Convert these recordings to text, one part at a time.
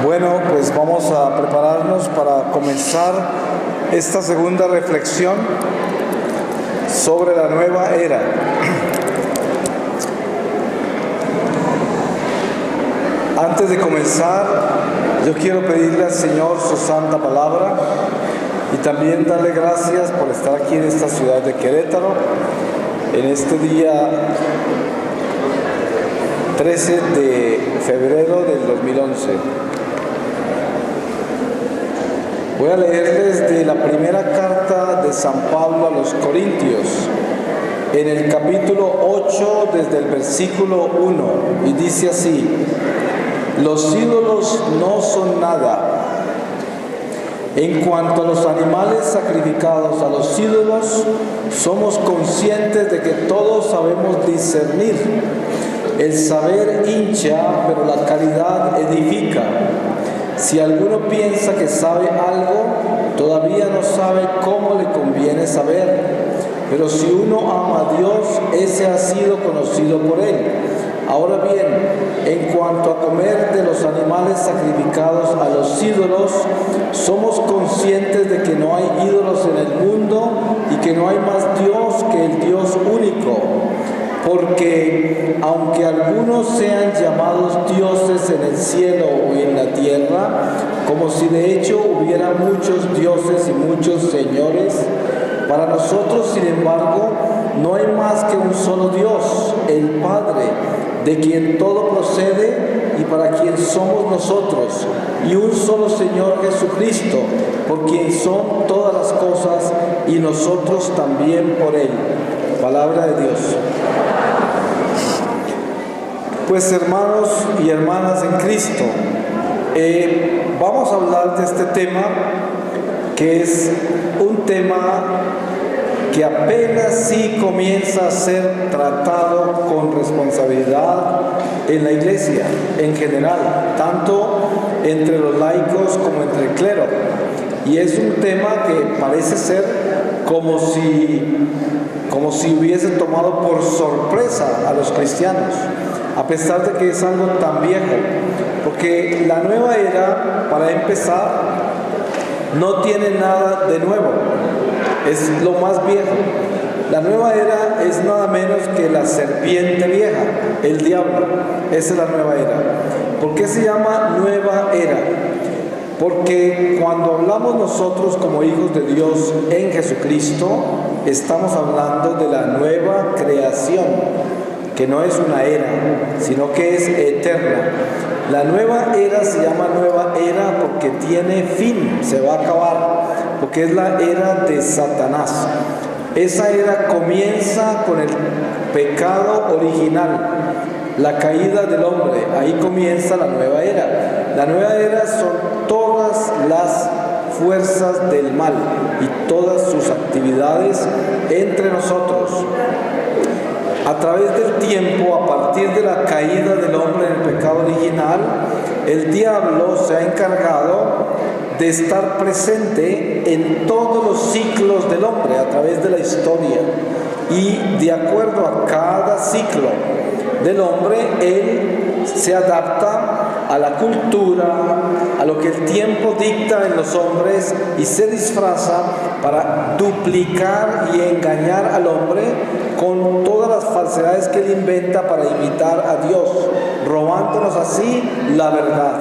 Bueno, pues vamos a prepararnos para comenzar esta segunda reflexión sobre la nueva era. Antes de comenzar, yo quiero pedirle al Señor su santa palabra y también darle gracias por estar aquí en esta ciudad de Querétaro en este día 13 de febrero del 2011. Voy a leerles de la primera carta de San Pablo a los Corintios, en el capítulo 8, desde el versículo 1, y dice así: los ídolos no son nada. En cuanto a los animales sacrificados a los ídolos, somos conscientes de que todos sabemos discernir. El saber hincha, pero la caridad edifica. Si alguno piensa que sabe algo, todavía no sabe cómo le conviene saber. Pero si uno ama a Dios, ese ha sido conocido por Él. Ahora bien, en cuanto a comer de los animales sacrificados a los ídolos, somos conscientes de que no hay ídolos en el mundo y que no hay más Dios que el Dios único. Porque aunque algunos sean llamados dioses en el cielo o en la tierra, como si de hecho hubiera muchos dioses y muchos señores, para nosotros, sin embargo, no hay más que un solo Dios, el Padre, de quien todo procede y para quien somos nosotros, y un solo Señor Jesucristo, por quien son todas las cosas y nosotros también por Él. Palabra de Dios. Pues hermanos y hermanas en Cristo, vamos a hablar de este tema, que es un tema que apenas sí comienza a ser tratado con responsabilidad en la Iglesia en general, tanto entre los laicos como entre el clero. Y es un tema que parece ser como si hubiese tomado por sorpresa a los cristianos, a pesar de que es algo tan viejo, porque la nueva era, para empezar, no tiene nada de nuevo, es lo más viejo. La nueva era es nada menos que la serpiente vieja, el diablo. Esa es la nueva era. ¿Por qué se llama nueva era? Porque cuando hablamos nosotros como hijos de Dios en Jesucristo, estamos hablando de la nueva creación, que no es una era, sino que es eterna. La nueva era se llama nueva era porque tiene fin, se va a acabar, porque es la era de Satanás. Esa era comienza con el pecado original, la caída del hombre. Ahí comienza la nueva era. La nueva era son todas las fuerzas del mal y todas sus actividades entre nosotros. A través del tiempo, a partir de la caída del hombre en el pecado original, el diablo se ha encargado de estar presente en todos los ciclos del hombre a través de la historia. Y de acuerdo a cada ciclo, del hombre, él se adapta a la cultura, a lo que el tiempo dicta en los hombres y se disfraza para duplicar y engañar al hombre con todas las falsedades que él inventa para imitar a Dios, robándonos así la verdad.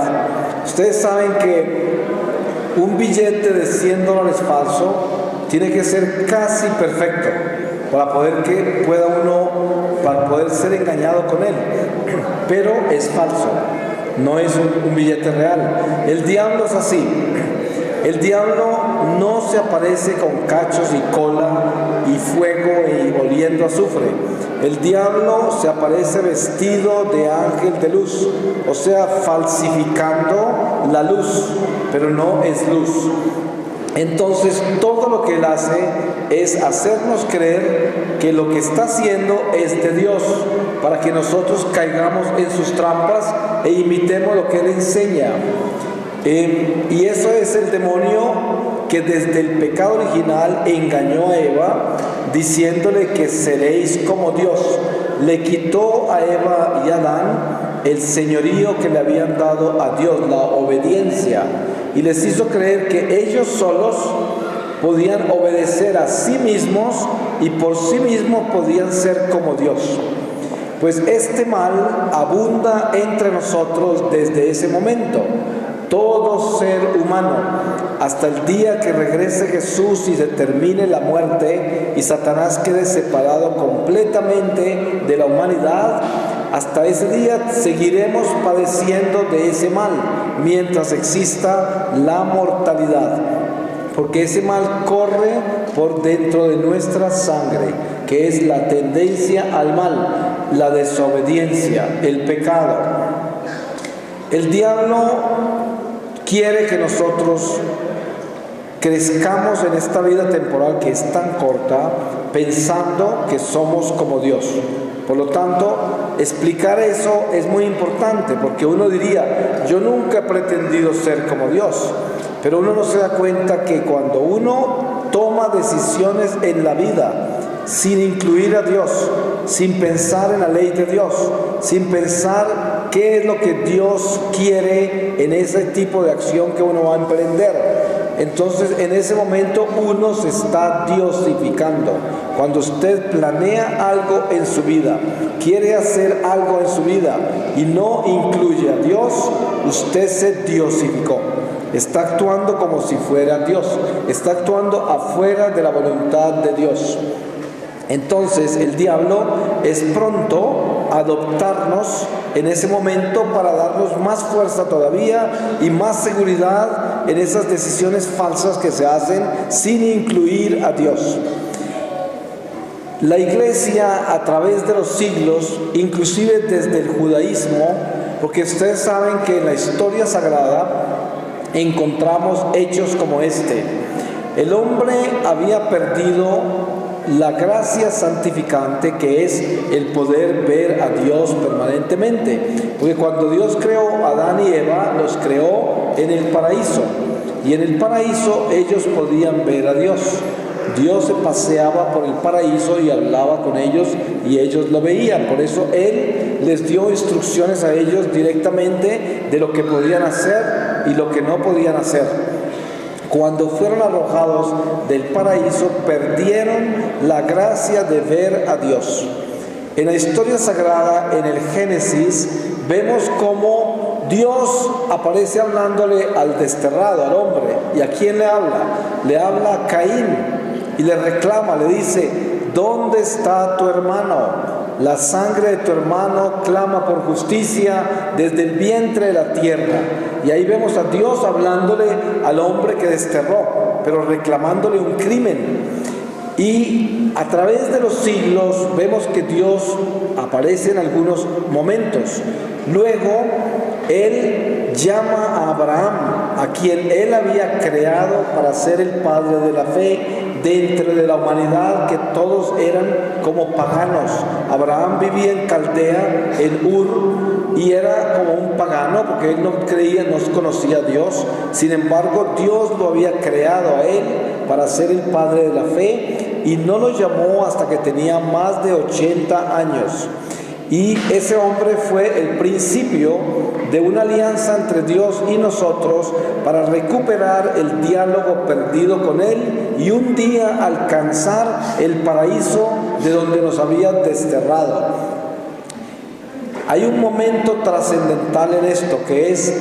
Ustedes saben que un billete de $100 falso tiene que ser casi perfecto para poder ser engañado con él, pero es falso, no es un billete real. El diablo es así. El diablo no se aparece con cachos y cola y fuego y oliendo azufre. El diablo se aparece vestido de ángel de luz, o sea, falsificando la luz, pero no es luz. Entonces todo lo que él hace es hacernos creer que lo que está haciendo es de Dios, para que nosotros caigamos en sus trampas e imitemos lo que él enseña. Y eso es el demonio que desde el pecado original engañó a Eva diciéndole que seréis como Dios. Le quitó a Eva y a Adán el señorío que le habían dado a Dios, la obediencia, y les hizo creer que ellos solos podían obedecer a sí mismos y por sí mismos podían ser como Dios. Pues este mal abunda entre nosotros desde ese momento. Todo ser humano, hasta el día que regrese Jesús y se termine la muerte y Satanás quede separado completamente de la humanidad, hasta ese día seguiremos padeciendo de ese mal, mientras exista la mortalidad, porque ese mal corre por dentro de nuestra sangre, que es la tendencia al mal, la desobediencia, el pecado. El diablo quiere que nosotros crezcamos en esta vida temporal que es tan corta, pensando que somos como Dios. Por lo tanto, explicar eso es muy importante, porque uno diría, yo nunca he pretendido ser como Dios, pero uno no se da cuenta que cuando uno toma decisiones en la vida sin incluir a Dios, sin pensar en la ley de Dios, sin pensar qué es lo que Dios quiere en ese tipo de acción que uno va a emprender, entonces en ese momento uno se está diosificando. Cuando usted planea algo en su vida, quiere hacer algo en su vida y no incluye a Dios, usted se diosificó. Está actuando como si fuera Dios, está actuando afuera de la voluntad de Dios. Entonces el diablo es pronto a adoptarnos en ese momento para darnos más fuerza todavía y más seguridad en esas decisiones falsas que se hacen sin incluir a Dios. La iglesia a través de los siglos, inclusive desde el judaísmo, porque ustedes saben que en la historia sagrada encontramos hechos como este. El hombre había perdido la gracia santificante, que es el poder ver a Dios permanentemente, porque cuando Dios creó a Adán y Eva, los creó en el paraíso, y en el paraíso ellos podían ver a Dios. Dios se paseaba por el paraíso y hablaba con ellos y ellos lo veían. Por eso Él les dio instrucciones a ellos directamente de lo que podían hacer y lo que no podían hacer. Cuando fueron arrojados del paraíso, perdieron la gracia de ver a Dios. En la historia sagrada, en el Génesis, vemos cómo Dios aparece hablándole al desterrado, al hombre. ¿Y a quién le habla? Le habla a Caín y le reclama, le dice, ¿dónde está tu hermano? La sangre de tu hermano clama por justicia desde el vientre de la tierra. Y ahí vemos a Dios hablándole al hombre que desterró, pero reclamándole un crimen. Y a través de los siglos vemos que Dios aparece en algunos momentos. Luego Él llama a Abraham, a quien Él había creado para ser el padre de la fe dentro de la humanidad, que todos eran como paganos. Abraham vivía en Caldea, en Ur, y era como un pagano porque él no creía, no conocía a Dios. Sin embargo, Dios lo había creado a él para ser el padre de la fe y no lo llamó hasta que tenía más de 80 años. Y ese hombre fue el principio de una alianza entre Dios y nosotros para recuperar el diálogo perdido con Él y un día alcanzar el paraíso de donde nos había desterrado. Hay un momento trascendental en esto, que es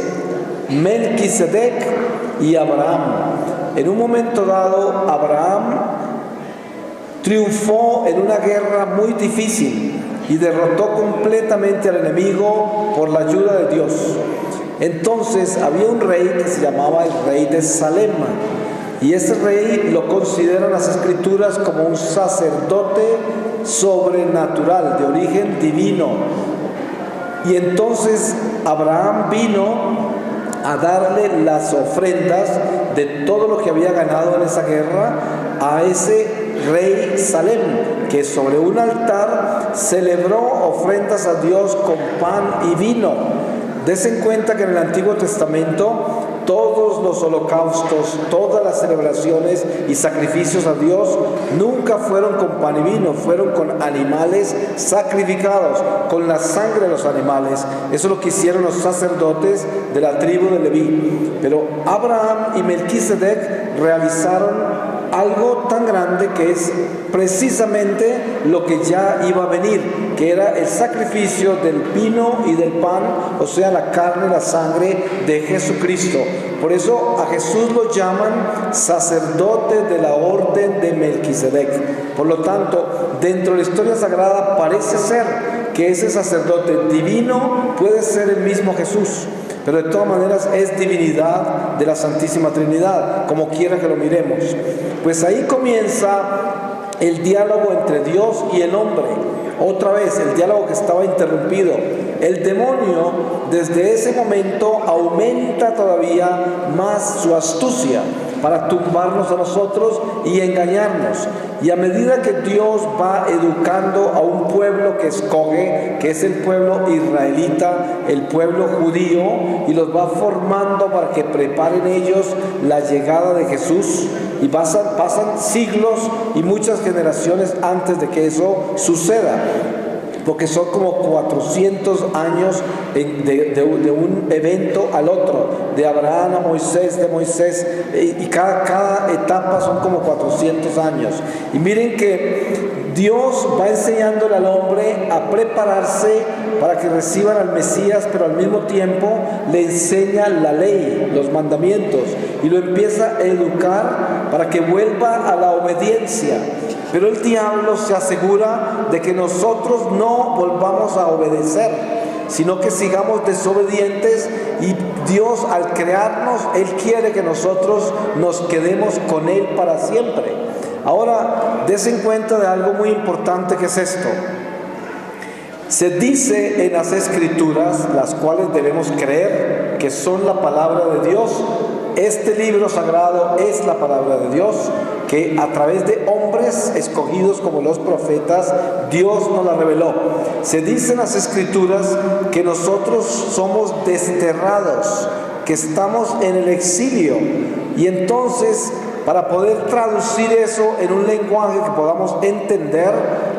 Melquisedec y Abraham. En un momento dado, Abraham triunfó en una guerra muy difícil y derrotó completamente al enemigo por la ayuda de Dios. Entonces había un rey que se llamaba el rey de Salem, y ese rey lo consideran las escrituras como un sacerdote sobrenatural, de origen divino. Y entonces Abraham vino a darle las ofrendas de todo lo que había ganado en esa guerra a ese rey Salem, que sobre un altar celebró ofrendas a Dios con pan y vino. Desen cuenta que en el Antiguo Testamento todos los holocaustos, todas las celebraciones y sacrificios a Dios nunca fueron con pan y vino, fueron con animales sacrificados, con la sangre de los animales. Eso es lo que hicieron los sacerdotes de la tribu de Leví. Pero Abraham y Melquisedec realizaron algo tan grande, que es precisamente lo que ya iba a venir, que era el sacrificio del vino y del pan, o sea, la carne y la sangre de Jesucristo. Por eso a Jesús lo llaman sacerdote de la orden de Melquisedec. Por lo tanto, dentro de la historia sagrada parece ser que ese sacerdote divino puede ser el mismo Jesús, pero de todas maneras es divinidad de la Santísima Trinidad, como quiera que lo miremos. Pues ahí comienza el diálogo entre Dios y el hombre. Otra vez, el diálogo que estaba interrumpido. El demonio desde ese momento aumenta todavía más su astucia para tumbarnos a nosotros y engañarnos. Y a medida que Dios va educando a un pueblo que escoge, que es el pueblo israelita, el pueblo judío, y los va formando para que preparen ellos la llegada de Jesús, y pasan siglos y muchas generaciones antes de que eso suceda, porque son como 400 años de un evento al otro, de Abraham a Moisés, de Moisés, y cada etapa son como 400 años. Y miren que Dios va enseñándole al hombre a prepararse para que reciban al Mesías, pero al mismo tiempo le enseña la ley, los mandamientos, y lo empieza a educar para que vuelva a la obediencia. Pero el diablo se asegura de que nosotros no volvamos a obedecer, sino que sigamos desobedientes, y Dios, al crearnos, Él quiere que nosotros nos quedemos con Él para siempre. Ahora, desen cuenta de algo muy importante, que es esto. Se dice en las Escrituras, las cuales debemos creer que son la palabra de Dios. Este libro sagrado es la palabra de Dios, que a través de hombres escogidos como los profetas, Dios nos la reveló. Se dice en las Escrituras que nosotros somos desterrados, que estamos en el exilio, y entonces, para poder traducir eso en un lenguaje que podamos entender,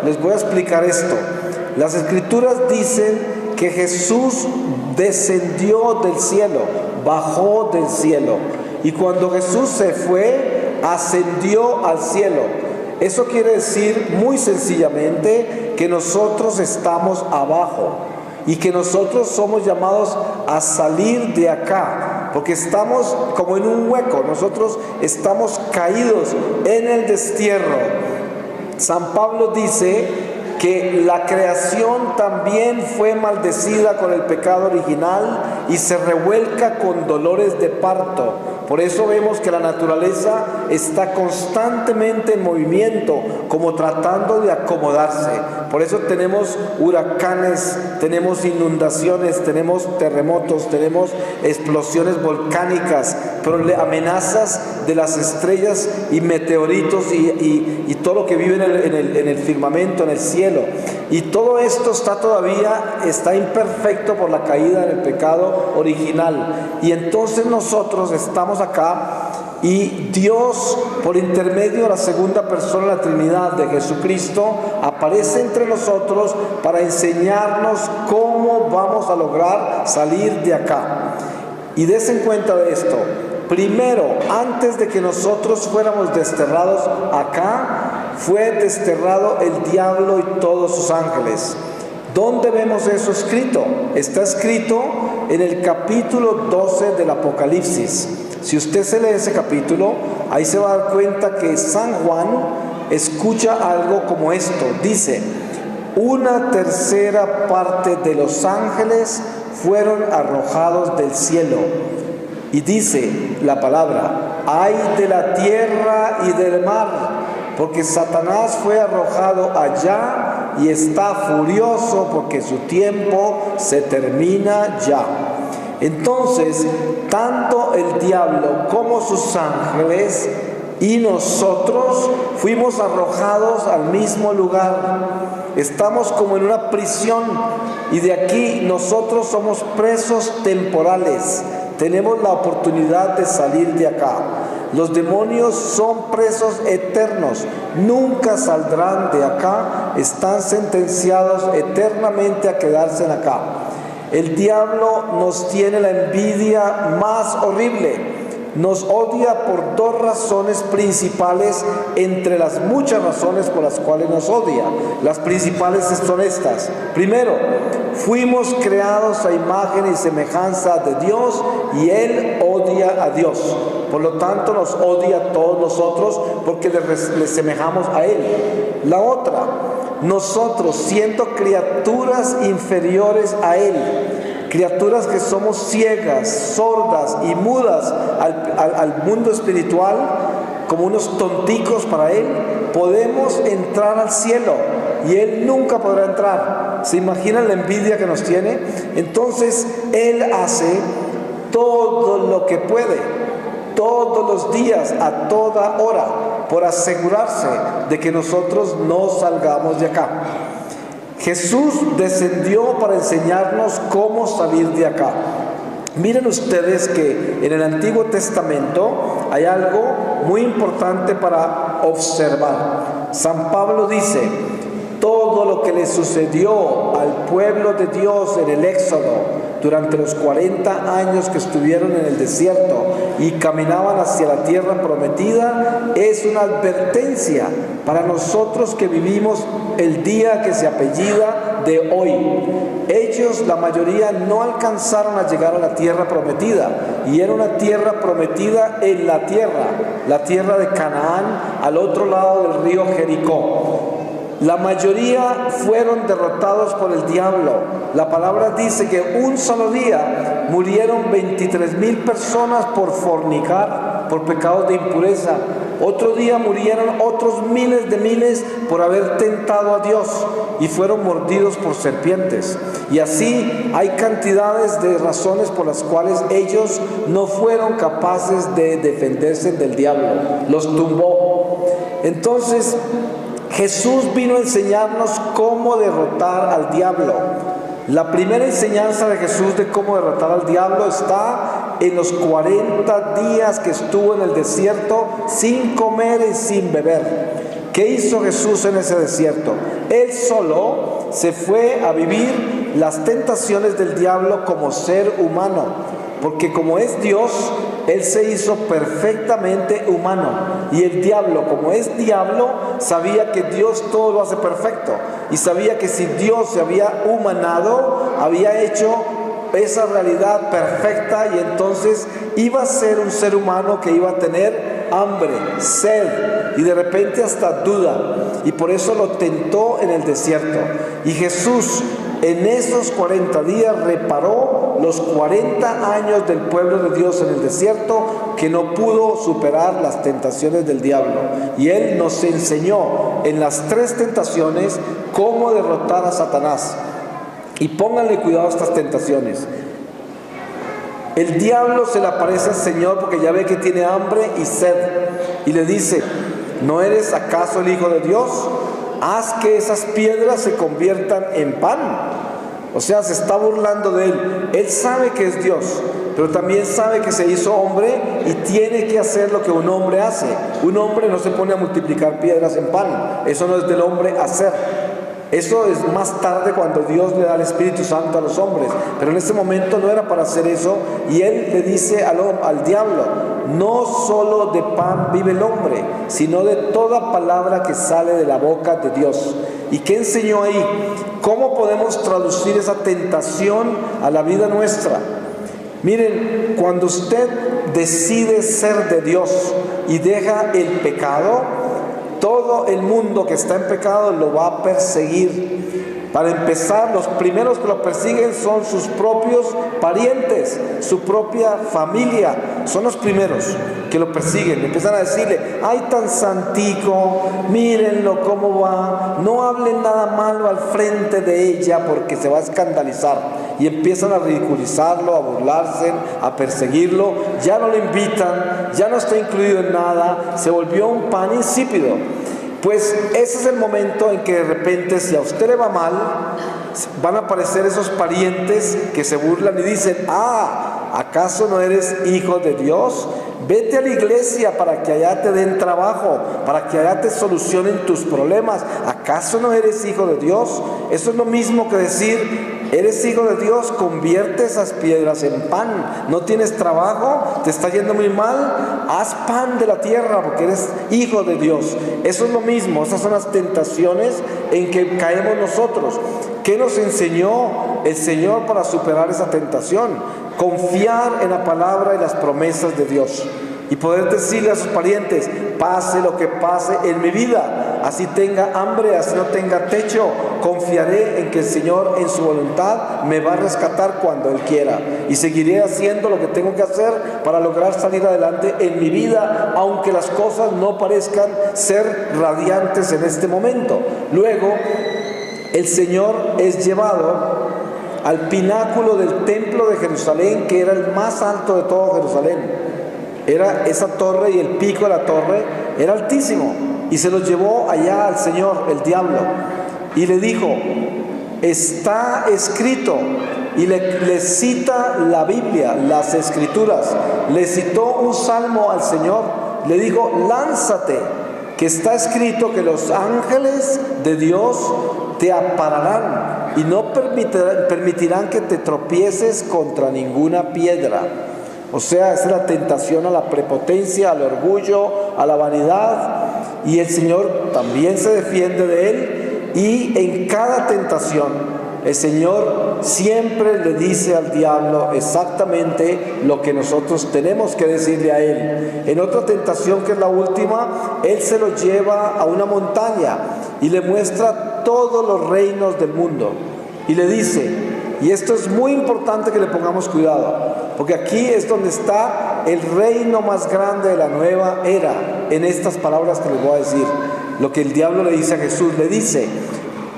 les voy a explicar esto. Las Escrituras dicen que Jesús descendió del cielo, bajó del cielo, y cuando Jesús se fue, ascendió al cielo. Eso quiere decir muy sencillamente que nosotros estamos abajo, y que nosotros somos llamados a salir de acá, porque estamos como en un hueco, nosotros estamos caídos en el destierro. San Pablo dice que la creación también fue maldecida con el pecado original y se revuelca con dolores de parto. Por eso vemos que la naturaleza está constantemente en movimiento, como tratando de acomodarse. Por eso tenemos huracanes, tenemos inundaciones, tenemos terremotos, tenemos explosiones volcánicas, amenazas de las estrellas y meteoritos y todo lo que vive en el firmamento, en el cielo. Y todo esto está imperfecto por la caída del pecado original. Y entonces nosotros estamos acá Y Dios, por intermedio de la segunda persona de la Trinidad de Jesucristo, aparece entre nosotros para enseñarnos cómo vamos a lograr salir de acá. Y desen cuenta de esto. Primero, antes de que nosotros fuéramos desterrados acá, fue desterrado el diablo y todos sus ángeles. ¿Dónde vemos eso escrito? Está escrito en el capítulo 12 del Apocalipsis. Si usted se lee ese capítulo, ahí se va a dar cuenta que San Juan escucha algo como esto. Dice: una tercera parte de los ángeles fueron arrojados del cielo. Y dice la palabra: ay de la tierra y del mar, porque Satanás fue arrojado allá y está furioso porque su tiempo se termina ya. Entonces, tanto el diablo como sus ángeles y nosotros fuimos arrojados al mismo lugar. Estamos como en una prisión y de aquí nosotros somos presos temporales. Tenemos la oportunidad de salir de acá. Los demonios son presos eternos, nunca saldrán de acá, están sentenciados eternamente a quedarse en acá. El diablo nos tiene la envidia más horrible. Nos odia por dos razones principales entre las muchas razones por las cuales nos odia. Las principales son estas. Primero, fuimos creados a imagen y semejanza de Dios y Él odia a Dios. Por lo tanto, nos odia a todos nosotros porque le semejamos a Él. La otra, nosotros siendo criaturas inferiores a Él, criaturas que somos ciegas, sordas y mudas al mundo espiritual, como unos tonticos para Él, podemos entrar al cielo y Él nunca podrá entrar. ¿Se imaginan la envidia que nos tiene? Entonces Él hace todo lo que puede, todos los días, a toda hora, por asegurarse de que nosotros no salgamos de acá. Jesús descendió para enseñarnos cómo salir de acá. Miren ustedes que en el Antiguo Testamento hay algo muy importante para observar. San Pablo dice: todo lo que le sucedió al pueblo de Dios en el Éxodo durante los 40 años que estuvieron en el desierto y caminaban hacia la tierra prometida es una advertencia para nosotros que vivimos el día que se apellida de hoy. Ellos, la mayoría, no alcanzaron a llegar a la tierra prometida, y era una tierra prometida en la tierra de Canaán, al otro lado del río Jericó. La mayoría fueron derrotados por el diablo. La palabra dice que un solo día murieron 23,000 personas por fornicar, por pecados de impureza. Otro día murieron otros miles de miles por haber tentado a Dios y fueron mordidos por serpientes. Y así hay cantidades de razones por las cuales ellos no fueron capaces de defenderse del diablo. Los tumbó. Entonces, Jesús vino a enseñarnos cómo derrotar al diablo. La primera enseñanza de Jesús de cómo derrotar al diablo está en los 40 días que estuvo en el desierto sin comer y sin beber. ¿Qué hizo Jesús en ese desierto? Él solo se fue a vivir las tentaciones del diablo como ser humano, porque como es Dios, Él se hizo perfectamente humano. Y el diablo, como es diablo, sabía que Dios todo lo hace perfecto. Y sabía que si Dios se había humanado, había hecho esa realidad perfecta, y entonces iba a ser un ser humano que iba a tener hambre, sed y de repente hasta duda. Y por eso lo tentó en el desierto. Y Jesús en esos 40 días reparó los 40 años del pueblo de Dios en el desierto, que no pudo superar las tentaciones del diablo. Y Él nos enseñó en las 3 tentaciones cómo derrotar a Satanás. Y pónganle cuidado a estas tentaciones. El diablo se le aparece al Señor porque ya ve que tiene hambre y sed, y le dice: ¿no eres acaso el Hijo de Dios? Haz que esas piedras se conviertan en pan. O sea, se está burlando de él. Él sabe que es Dios, pero también sabe que se hizo hombre y tiene que hacer lo que un hombre hace. Un hombre no se pone a multiplicar piedras en pan. Eso no es del hombre hacer. Eso es más tarde cuando Dios le da el Espíritu Santo a los hombres. Pero en ese momento no era para hacer eso. Y él le dice al diablo: no solo de pan vive el hombre, sino de toda palabra que sale de la boca de Dios. ¿Y qué enseñó ahí? ¿Cómo podemos traducir esa tentación a la vida nuestra? Miren, cuando usted decide ser de Dios y deja el pecado, todo el mundo que está en pecado lo va a perseguir. Para empezar, los primeros que lo persiguen son sus propios parientes, su propia familia. Son los primeros que lo persiguen. Empiezan a decirle: ay, tan santico, mírenlo cómo va, no hablen nada malo al frente de ella porque se va a escandalizar. Y empiezan a ridiculizarlo, a burlarse, a perseguirlo. Ya no lo invitan, ya no está incluido en nada, se volvió un pan insípido. Pues ese es el momento en que de repente, si a usted le va mal, van a aparecer esos parientes que se burlan y dicen: ah, ¿acaso no eres hijo de Dios? Vete a la iglesia para que allá te den trabajo, para que allá te solucionen tus problemas. ¿Acaso no eres hijo de Dios? Eso es lo mismo que decir: eres hijo de Dios, convierte esas piedras en pan. No tienes trabajo, te está yendo muy mal, haz pan de la tierra porque eres hijo de Dios. Eso es lo mismo, esas son las tentaciones en que caemos nosotros. ¿Qué nos enseñó el Señor para superar esa tentación? Confiar en la palabra y las promesas de Dios. Y poder decirle a sus parientes: pase lo que pase en mi vida, así tenga hambre, así no tenga techo, confiaré en que el Señor en su voluntad me va a rescatar cuando Él quiera. Y seguiré haciendo lo que tengo que hacer para lograr salir adelante en mi vida, aunque las cosas no parezcan ser radiantes en este momento. Luego, el Señor es llevado al pináculo del templo de Jerusalén, que era el más alto de todo Jerusalén. Era esa torre, y el pico de la torre era altísimo, y se lo llevó allá al Señor, el diablo, y le dijo: está escrito. Y le cita la Biblia, las Escrituras. Le citó un salmo al Señor. Le dijo: lánzate, que está escrito que los ángeles de Dios te ampararán y no permitirán que te tropieces contra ninguna piedra. O sea, es la tentación a la prepotencia, al orgullo, a la vanidad. Y el Señor también se defiende de él. Y en cada tentación, el Señor siempre le dice al diablo exactamente lo que nosotros tenemos que decirle a él. En otra tentación, que es la última, él se lo lleva a una montaña y le muestra todos los reinos del mundo. Y le dice, y esto es muy importante que le pongamos cuidado, porque aquí es donde está el reino más grande de la nueva era, en estas palabras que les voy a decir. Lo que el diablo le dice a Jesús, le dice: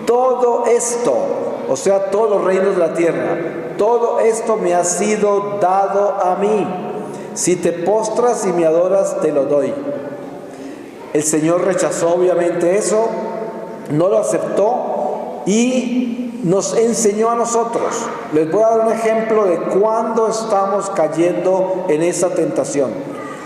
todo esto, o sea, todos los reinos de la tierra, todo esto me ha sido dado a mí. Si te postras y me adoras, te lo doy. El Señor rechazó obviamente eso, no lo aceptó y nos enseñó a nosotros. Les voy a dar un ejemplo de cuando estamos cayendo en esa tentación.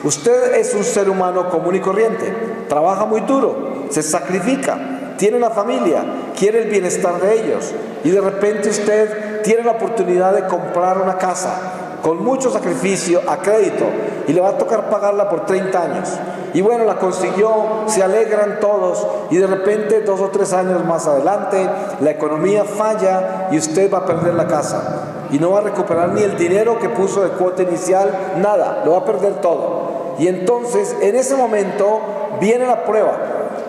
Usted es un ser humano común y corriente, trabaja muy duro, se sacrifica, tiene una familia, quiere el bienestar de ellos, y de repente usted tiene la oportunidad de comprar una casa con mucho sacrificio a crédito y le va a tocar pagarla por 30 años. Y bueno, la consiguió, se alegran todos, y de repente 2 o 3 años más adelante la economía falla y usted va a perder la casa y no va a recuperar ni el dinero que puso de cuota inicial, nada, lo va a perder todo. Y entonces en ese momento viene la prueba.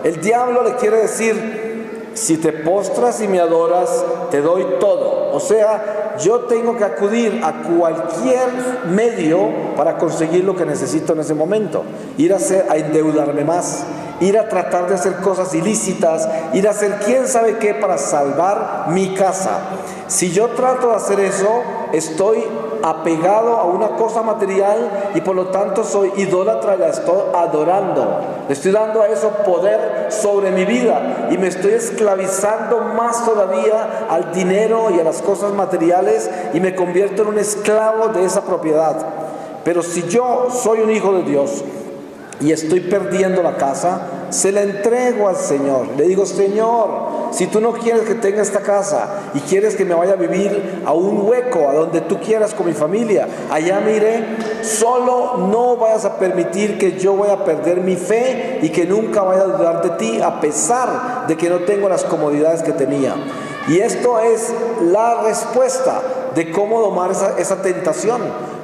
El diablo le quiere decir: si te postras y me adoras, te doy todo. O sea, yo tengo que acudir a cualquier medio para conseguir lo que necesito en ese momento. Ir a endeudarme más, ir a tratar de hacer cosas ilícitas, ir a hacer quién sabe qué para salvar mi casa. Si yo trato de hacer eso, estoy apegado a una cosa material y por lo tanto soy idólatra y la estoy adorando. Le estoy dando a eso poder sobre mi vida y me estoy esclavizando más todavía al dinero y a las cosas materiales y me convierto en un esclavo de esa propiedad. Pero si yo soy un hijo de Dios y estoy perdiendo la casa, se la entrego al Señor. Le digo: Señor, si tú no quieres que tenga esta casa y quieres que me vaya a vivir a un hueco, a donde tú quieras con mi familia, allá me iré. Solo no vayas a permitir que yo vaya a perder mi fe y que nunca vaya a dudar de ti, a pesar de que no tengo las comodidades que tenía. Y esto es la respuesta de cómo domar esa tentación.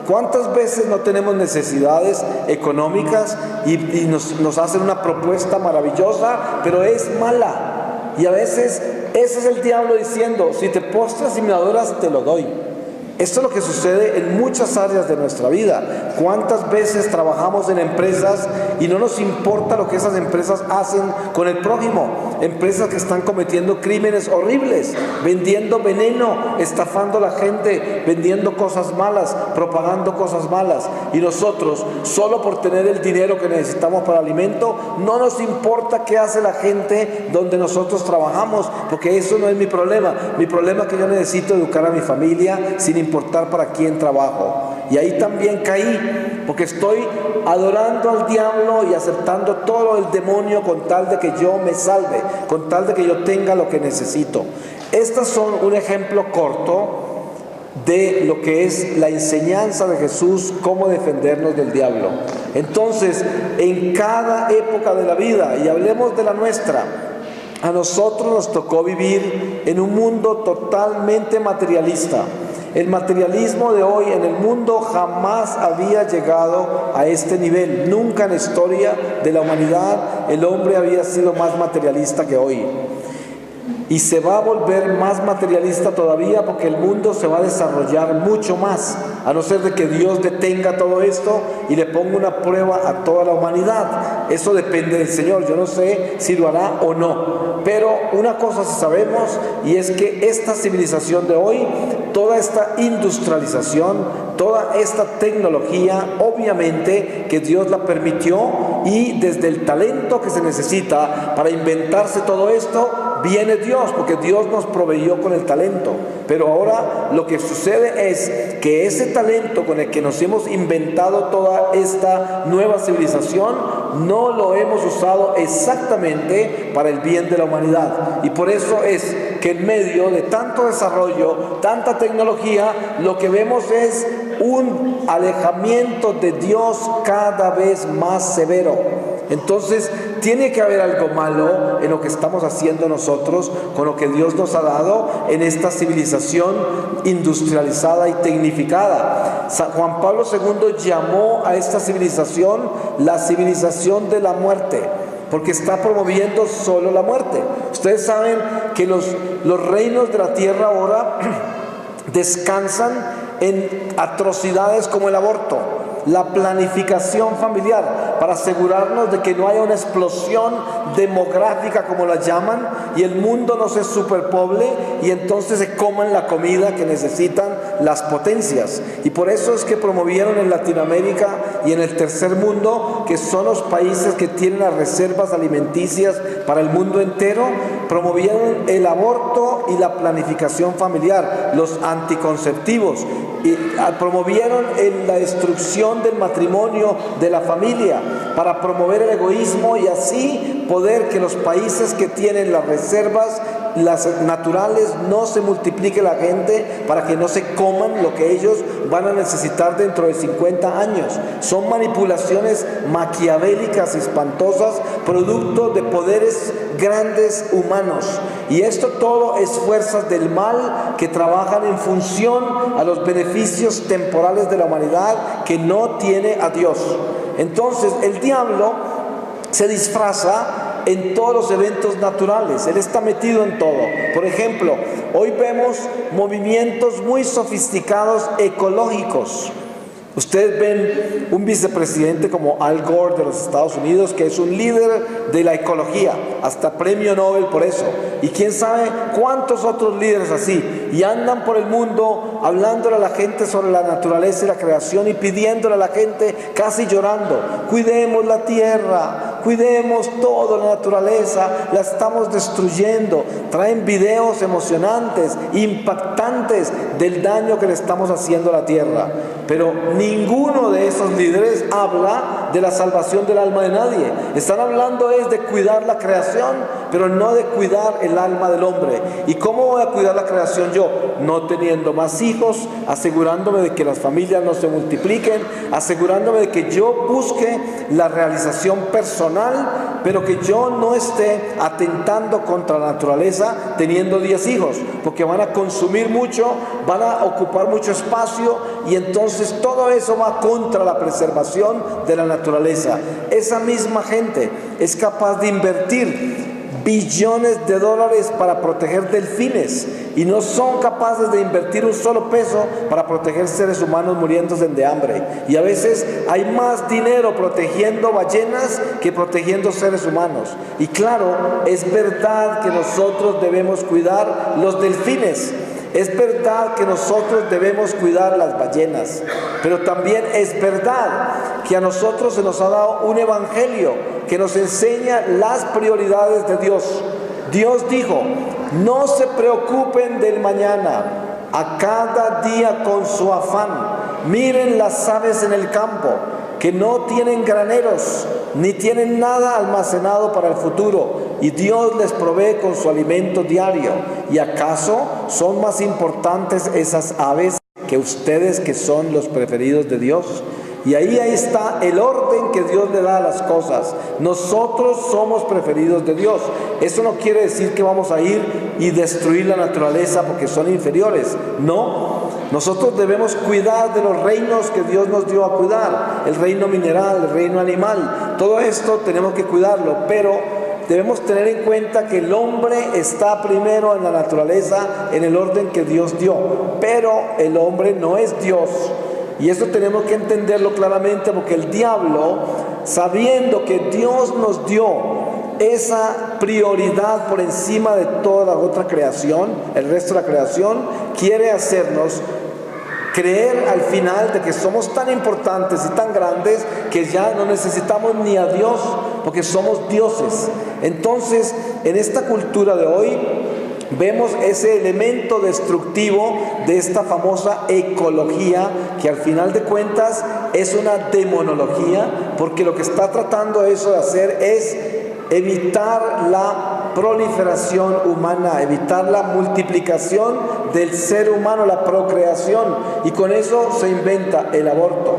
¿Cuántas veces no tenemos necesidades económicas y nos hacen una propuesta maravillosa, pero es mala? Y a veces ese es el diablo diciendo: si te postras y me adoras, te lo doy. Esto es lo que sucede en muchas áreas de nuestra vida. ¿Cuántas veces trabajamos en empresas y no nos importa lo que esas empresas hacen con el prójimo? Empresas que están cometiendo crímenes horribles, vendiendo veneno, estafando a la gente, vendiendo cosas malas, propagando cosas malas. Y nosotros, solo por tener el dinero que necesitamos para alimento, no nos importa qué hace la gente donde nosotros trabajamos, porque eso no es mi problema. Mi problema es que yo necesito educar a mi familia sin importar para quién trabajo. Y ahí también caí, porque estoy adorando al diablo y aceptando todo el demonio con tal de que yo me salve, con tal de que yo tenga lo que necesito. Estas son un ejemplo corto de lo que es la enseñanza de Jesús, cómo defendernos del diablo. Entonces, en cada época de la vida, y hablemos de la nuestra, a nosotros nos tocó vivir en un mundo totalmente materialista. El materialismo de hoy en el mundo jamás había llegado a este nivel. Nunca en la historia de la humanidad el hombre había sido más materialista que hoy. Y se va a volver más materialista todavía, porque el mundo se va a desarrollar mucho más, a no ser de que Dios detenga todo esto y le ponga una prueba a toda la humanidad. Eso depende del Señor. Yo no sé si lo hará o no, pero una cosa sí sabemos, y es que esta civilización de hoy, toda esta industrialización, toda esta tecnología, obviamente que Dios la permitió, y desde el talento que se necesita para inventarse todo esto viene Dios, porque Dios nos proveyó con el talento. Pero ahora lo que sucede es que ese talento con el que nos hemos inventado toda esta nueva civilización, no lo hemos usado exactamente para el bien de la humanidad. Y por eso es que en medio de tanto desarrollo, tanta tecnología, lo que vemos es un alejamiento de Dios cada vez más severo. Entonces tiene que haber algo malo en lo que estamos haciendo nosotros con lo que Dios nos ha dado en esta civilización industrializada y tecnificada. San Juan Pablo II llamó a esta civilización la civilización de la muerte, porque está promoviendo solo la muerte. Ustedes saben que los reinos de la tierra ahora descansan en atrocidades como el aborto, la planificación familiar, para asegurarnos de que no haya una explosión demográfica, como la llaman, y el mundo no se superpoble y entonces se coman la comida que necesitan las potencias. Y por eso es que promovieron en Latinoamérica y en el tercer mundo, que son los países que tienen las reservas alimenticias para el mundo entero, promovieron el aborto y la planificación familiar, los anticonceptivos, y promovieron la destrucción del matrimonio, de la familia, para promover el egoísmo y así poder que los países que tienen las reservas, las naturales, no se multiplique la gente, para que no se coman lo que ellos van a necesitar dentro de 50 años. Son manipulaciones maquiavélicas y espantosas, producto de poderes grandes humanos. Y esto todo es fuerzas del mal que trabajan en función a los beneficios temporales de la humanidad que no tiene a Dios. Entonces el diablo se disfraza en todos los eventos naturales. Él está metido en todo. Por ejemplo, hoy vemos movimientos muy sofisticados ecológicos. Ustedes ven un vicepresidente como Al Gore de los Estados Unidos, que es un líder de la ecología, hasta premio Nobel por eso. Y quién sabe cuántos otros líderes así. Y andan por el mundo hablándole a la gente sobre la naturaleza y la creación y pidiéndole a la gente, casi llorando, cuidemos la tierra, cuidemos toda la naturaleza, la estamos destruyendo. Traen videos emocionantes, impactantes del daño que le estamos haciendo a la tierra. Pero ninguno de esos líderes habla de la salvación del alma de nadie. Están hablando es de cuidar la creación, pero no de cuidar el alma del hombre. ¿Y cómo voy a cuidar la creación yo? No teniendo más hijos, asegurándome de que las familias no se multipliquen, asegurándome de que yo busque la realización personal, pero que yo no esté atentando contra la naturaleza teniendo 10 hijos, porque van a consumir mucho, van a ocupar mucho espacio y entonces todo eso va contra la preservación de la naturaleza. Esa misma gente es capaz de invertir billones de dólares para proteger delfines y no son capaces de invertir un solo peso para proteger seres humanos muriéndose de hambre. Y a veces hay más dinero protegiendo ballenas que protegiendo seres humanos. Y claro, es verdad que nosotros debemos cuidar los delfines. Es verdad que nosotros debemos cuidar las ballenas, pero también es verdad que a nosotros se nos ha dado un evangelio que nos enseña las prioridades de Dios. Dios dijo, no se preocupen del mañana, a cada día con su afán. Miren las aves en el campo, que no tienen graneros, ni tienen nada almacenado para el futuro, y Dios les provee con su alimento diario. ¿Y acaso son más importantes esas aves que ustedes, que son los preferidos de Dios? Y ahí está el orden que Dios le da a las cosas. Nosotros somos preferidos de Dios. Eso no quiere decir que vamos a ir y destruir la naturaleza porque son inferiores. No, nosotros debemos cuidar de los reinos que Dios nos dio a cuidar. El reino mineral, el reino animal. Todo esto tenemos que cuidarlo, pero debemos tener en cuenta que el hombre está primero en la naturaleza, en el orden que Dios dio. Pero el hombre no es Dios. Y eso tenemos que entenderlo claramente, porque el diablo, sabiendo que Dios nos dio esa prioridad por encima de toda la otra creación, el resto de la creación, quiere hacernos creer al final de que somos tan importantes y tan grandes que ya no necesitamos ni a Dios, porque somos dioses. Entonces, en esta cultura de hoy, vemos ese elemento destructivo de esta famosa ecología, que al final de cuentas es una demonología, porque lo que está tratando eso de hacer es evitar la proliferación humana, evitar la multiplicación del ser humano, la procreación, y con eso se inventa el aborto.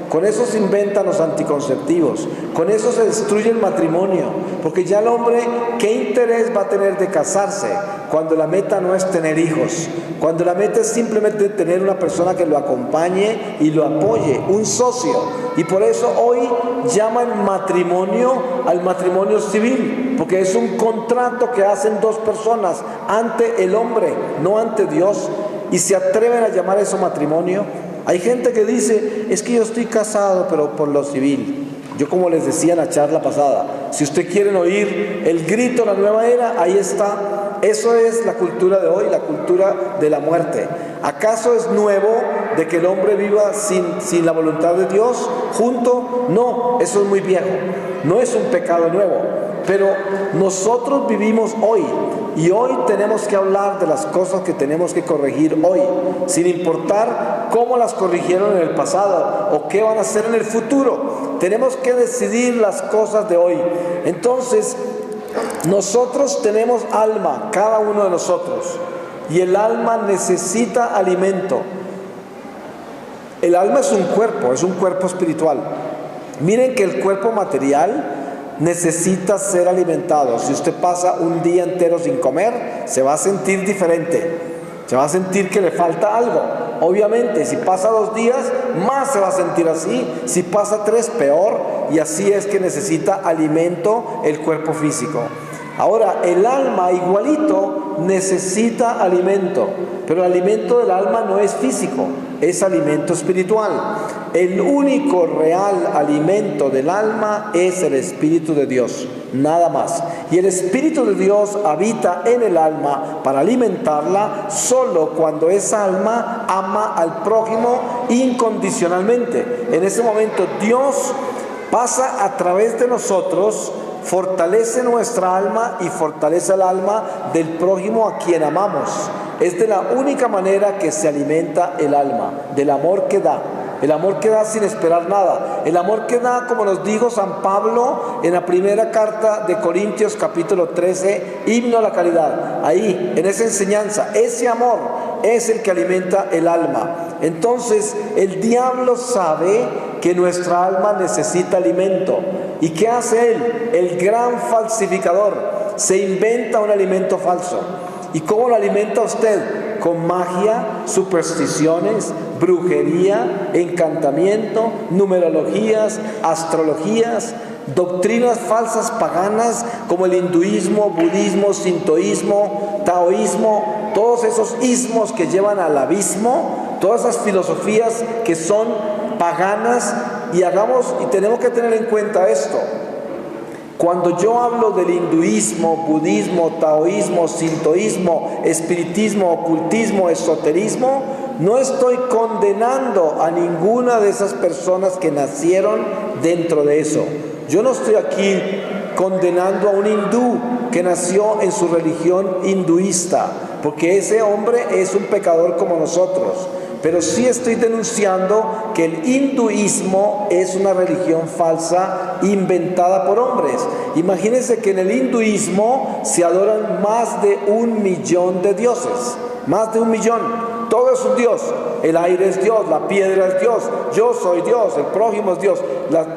Con eso se inventan los anticonceptivos, con eso se destruye el matrimonio, porque ya el hombre, ¿qué interés va a tener de casarse cuando la meta no es tener hijos? Cuando la meta es simplemente tener una persona que lo acompañe y lo apoye, un socio. Y por eso hoy llaman matrimonio al matrimonio civil, porque es un contrato que hacen dos personas ante el hombre, no ante Dios, y se atreven a llamar eso matrimonio. Hay gente que dice, es que yo estoy casado, pero por lo civil. Yo, como les decía en la charla pasada, si usted quieren oír el grito de la nueva era, ahí está. Eso es la cultura de hoy, la cultura de la muerte. ¿Acaso es nuevo de que el hombre viva sin la voluntad de Dios junto? No, eso es muy viejo. No es un pecado nuevo. Pero nosotros vivimos hoy, y hoy tenemos que hablar de las cosas que tenemos que corregir hoy, sin importar cómo las corrigieron en el pasado o qué van a hacer en el futuro. Tenemos que decidir las cosas de hoy. Entonces, nosotros tenemos alma, cada uno de nosotros, y el alma necesita alimento. El alma es un cuerpo espiritual. Miren que el cuerpo material necesita ser alimentado. Si usted pasa un día entero sin comer, se va a sentir diferente, se va a sentir que le falta algo. Obviamente, si pasa 2 días, más se va a sentir así. Si pasa 3, peor. Y así es que necesita alimento el cuerpo físico. Ahora, el alma igualito necesita alimento, pero el alimento del alma no es físico, es alimento espiritual. El único real alimento del alma es el Espíritu de Dios, nada más. Y el Espíritu de Dios habita en el alma para alimentarla solo cuando esa alma ama al prójimo incondicionalmente. En ese momento Dios pasa a través de nosotros, fortalece nuestra alma y fortalece el alma del prójimo a quien amamos. Es de la única manera que se alimenta el alma, del amor que da. El amor que da sin esperar nada. El amor que da, como nos dijo San Pablo en la primera carta de Corintios capítulo 13, himno a la caridad. Ahí, en esa enseñanza, ese amor es el que alimenta el alma. Entonces, el diablo sabe que nuestra alma necesita alimento. ¿Y qué hace él? El gran falsificador. Se inventa un alimento falso. ¿Y cómo lo alimenta usted? Con magia, supersticiones, brujería, encantamiento, numerologías, astrologías, doctrinas falsas paganas como el hinduismo, budismo, sintoísmo, taoísmo, todos esos ismos que llevan al abismo, todas esas filosofías que son paganas. Y tenemos que tener en cuenta esto. Cuando yo hablo del hinduismo, budismo, taoísmo, sintoísmo, espiritismo, ocultismo, esoterismo, no estoy condenando a ninguna de esas personas que nacieron dentro de eso. Yo no estoy aquí condenando a un hindú que nació en su religión hinduista, porque ese hombre es un pecador como nosotros. Pero sí estoy denunciando que el hinduismo es una religión falsa inventada por hombres. Imagínense que en el hinduismo se adoran más de 1 millón de dioses, más de 1 millón. Todo es un dios. El aire es Dios, la piedra es Dios, yo soy Dios, el prójimo es Dios,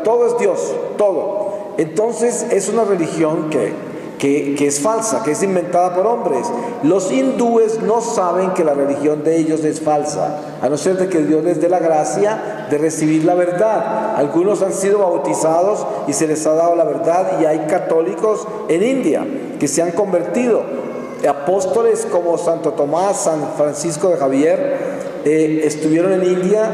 todo es Dios, todo. Entonces es una religión que es falsa, que es inventada por hombres. Los hindúes no saben que la religión de ellos es falsa, a no ser de que Dios les dé la gracia de recibir la verdad. Algunos han sido bautizados y se les ha dado la verdad, y hay católicos en India que se han convertido. Apóstoles como Santo Tomás, San Francisco de Javier, estuvieron en India,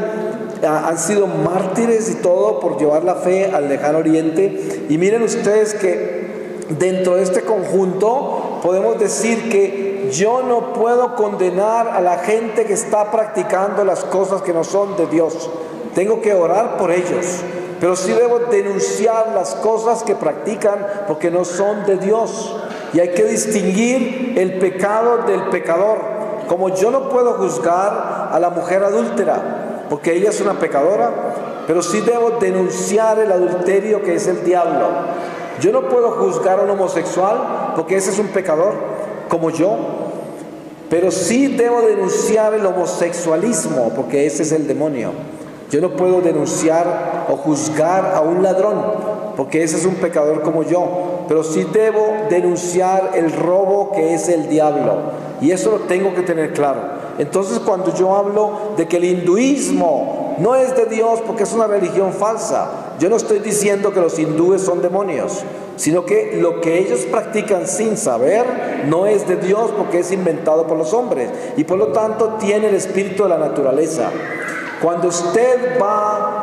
han sido mártires y todo por llevar la fe al lejano oriente. Y miren ustedes que dentro de este conjunto podemos decir que yo no puedo condenar a la gente que está practicando las cosas que no son de Dios. Tengo que orar por ellos, pero sí debo denunciar las cosas que practican porque no son de Dios. Y hay que distinguir el pecado del pecador. Como yo no puedo juzgar a la mujer adúltera porque ella es una pecadora, pero sí debo denunciar el adulterio, que es el diablo. Yo no puedo juzgar a un homosexual porque ese es un pecador como yo, pero sí debo denunciar el homosexualismo porque ese es el demonio. Yo no puedo denunciar o juzgar a un ladrón porque ese es un pecador como yo, pero sí debo denunciar el robo, que es el diablo, y eso lo tengo que tener claro. Entonces, cuando yo hablo de que el hinduismo no es de Dios porque es una religión falsa, yo no estoy diciendo que los hindúes son demonios, sino que lo que ellos practican sin saber no es de Dios porque es inventado por los hombres, y por lo tanto tiene el espíritu de la naturaleza. Cuando usted va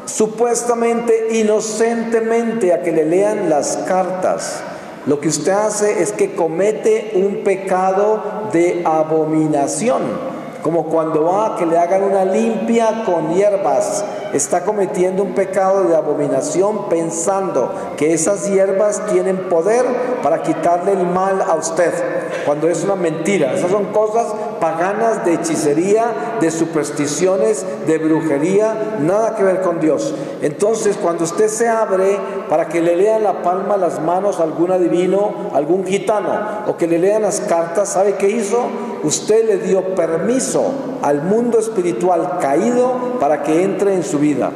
supuestamente inocentemente a que le lean las cartas, lo que usted hace es que comete un pecado de abominación, como cuando va a que le hagan una limpia con hierbas. Está cometiendo un pecado de abominación pensando que esas hierbas tienen poder para quitarle el mal a usted, cuando es una mentira. Esas son cosas paganas, de hechicería, de supersticiones, de brujería, nada que ver con Dios. Entonces, cuando usted se abre para que le lean la palma, las manos a algún adivino, algún gitano, o que le lean las cartas, ¿sabe qué hizo? Usted le dio permiso al mundo espiritual caído para que entre en su vida.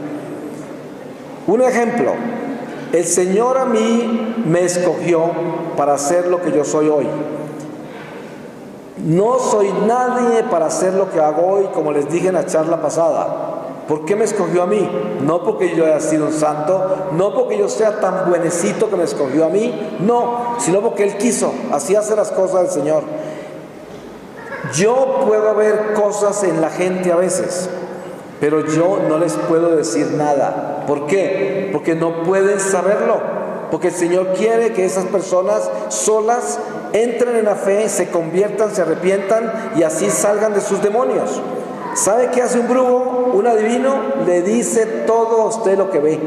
Un ejemplo: el Señor a mí me escogió para ser lo que yo soy hoy. No soy nadie para hacer lo que hago hoy, como les dije en la charla pasada. ¿Por qué me escogió a mí? No porque yo haya sido un santo, no porque yo sea tan buenecito que me escogió a mí, no, sino porque Él quiso. Así hace las cosas el Señor. Yo puedo ver cosas en la gente a veces, pero yo no les puedo decir nada. ¿Por qué? Porque no pueden saberlo. Porque el Señor quiere que esas personas solas entren en la fe, se conviertan, se arrepientan y así salgan de sus demonios. ¿Sabe qué hace un brujo? Un adivino le dice todo a usted lo que ve,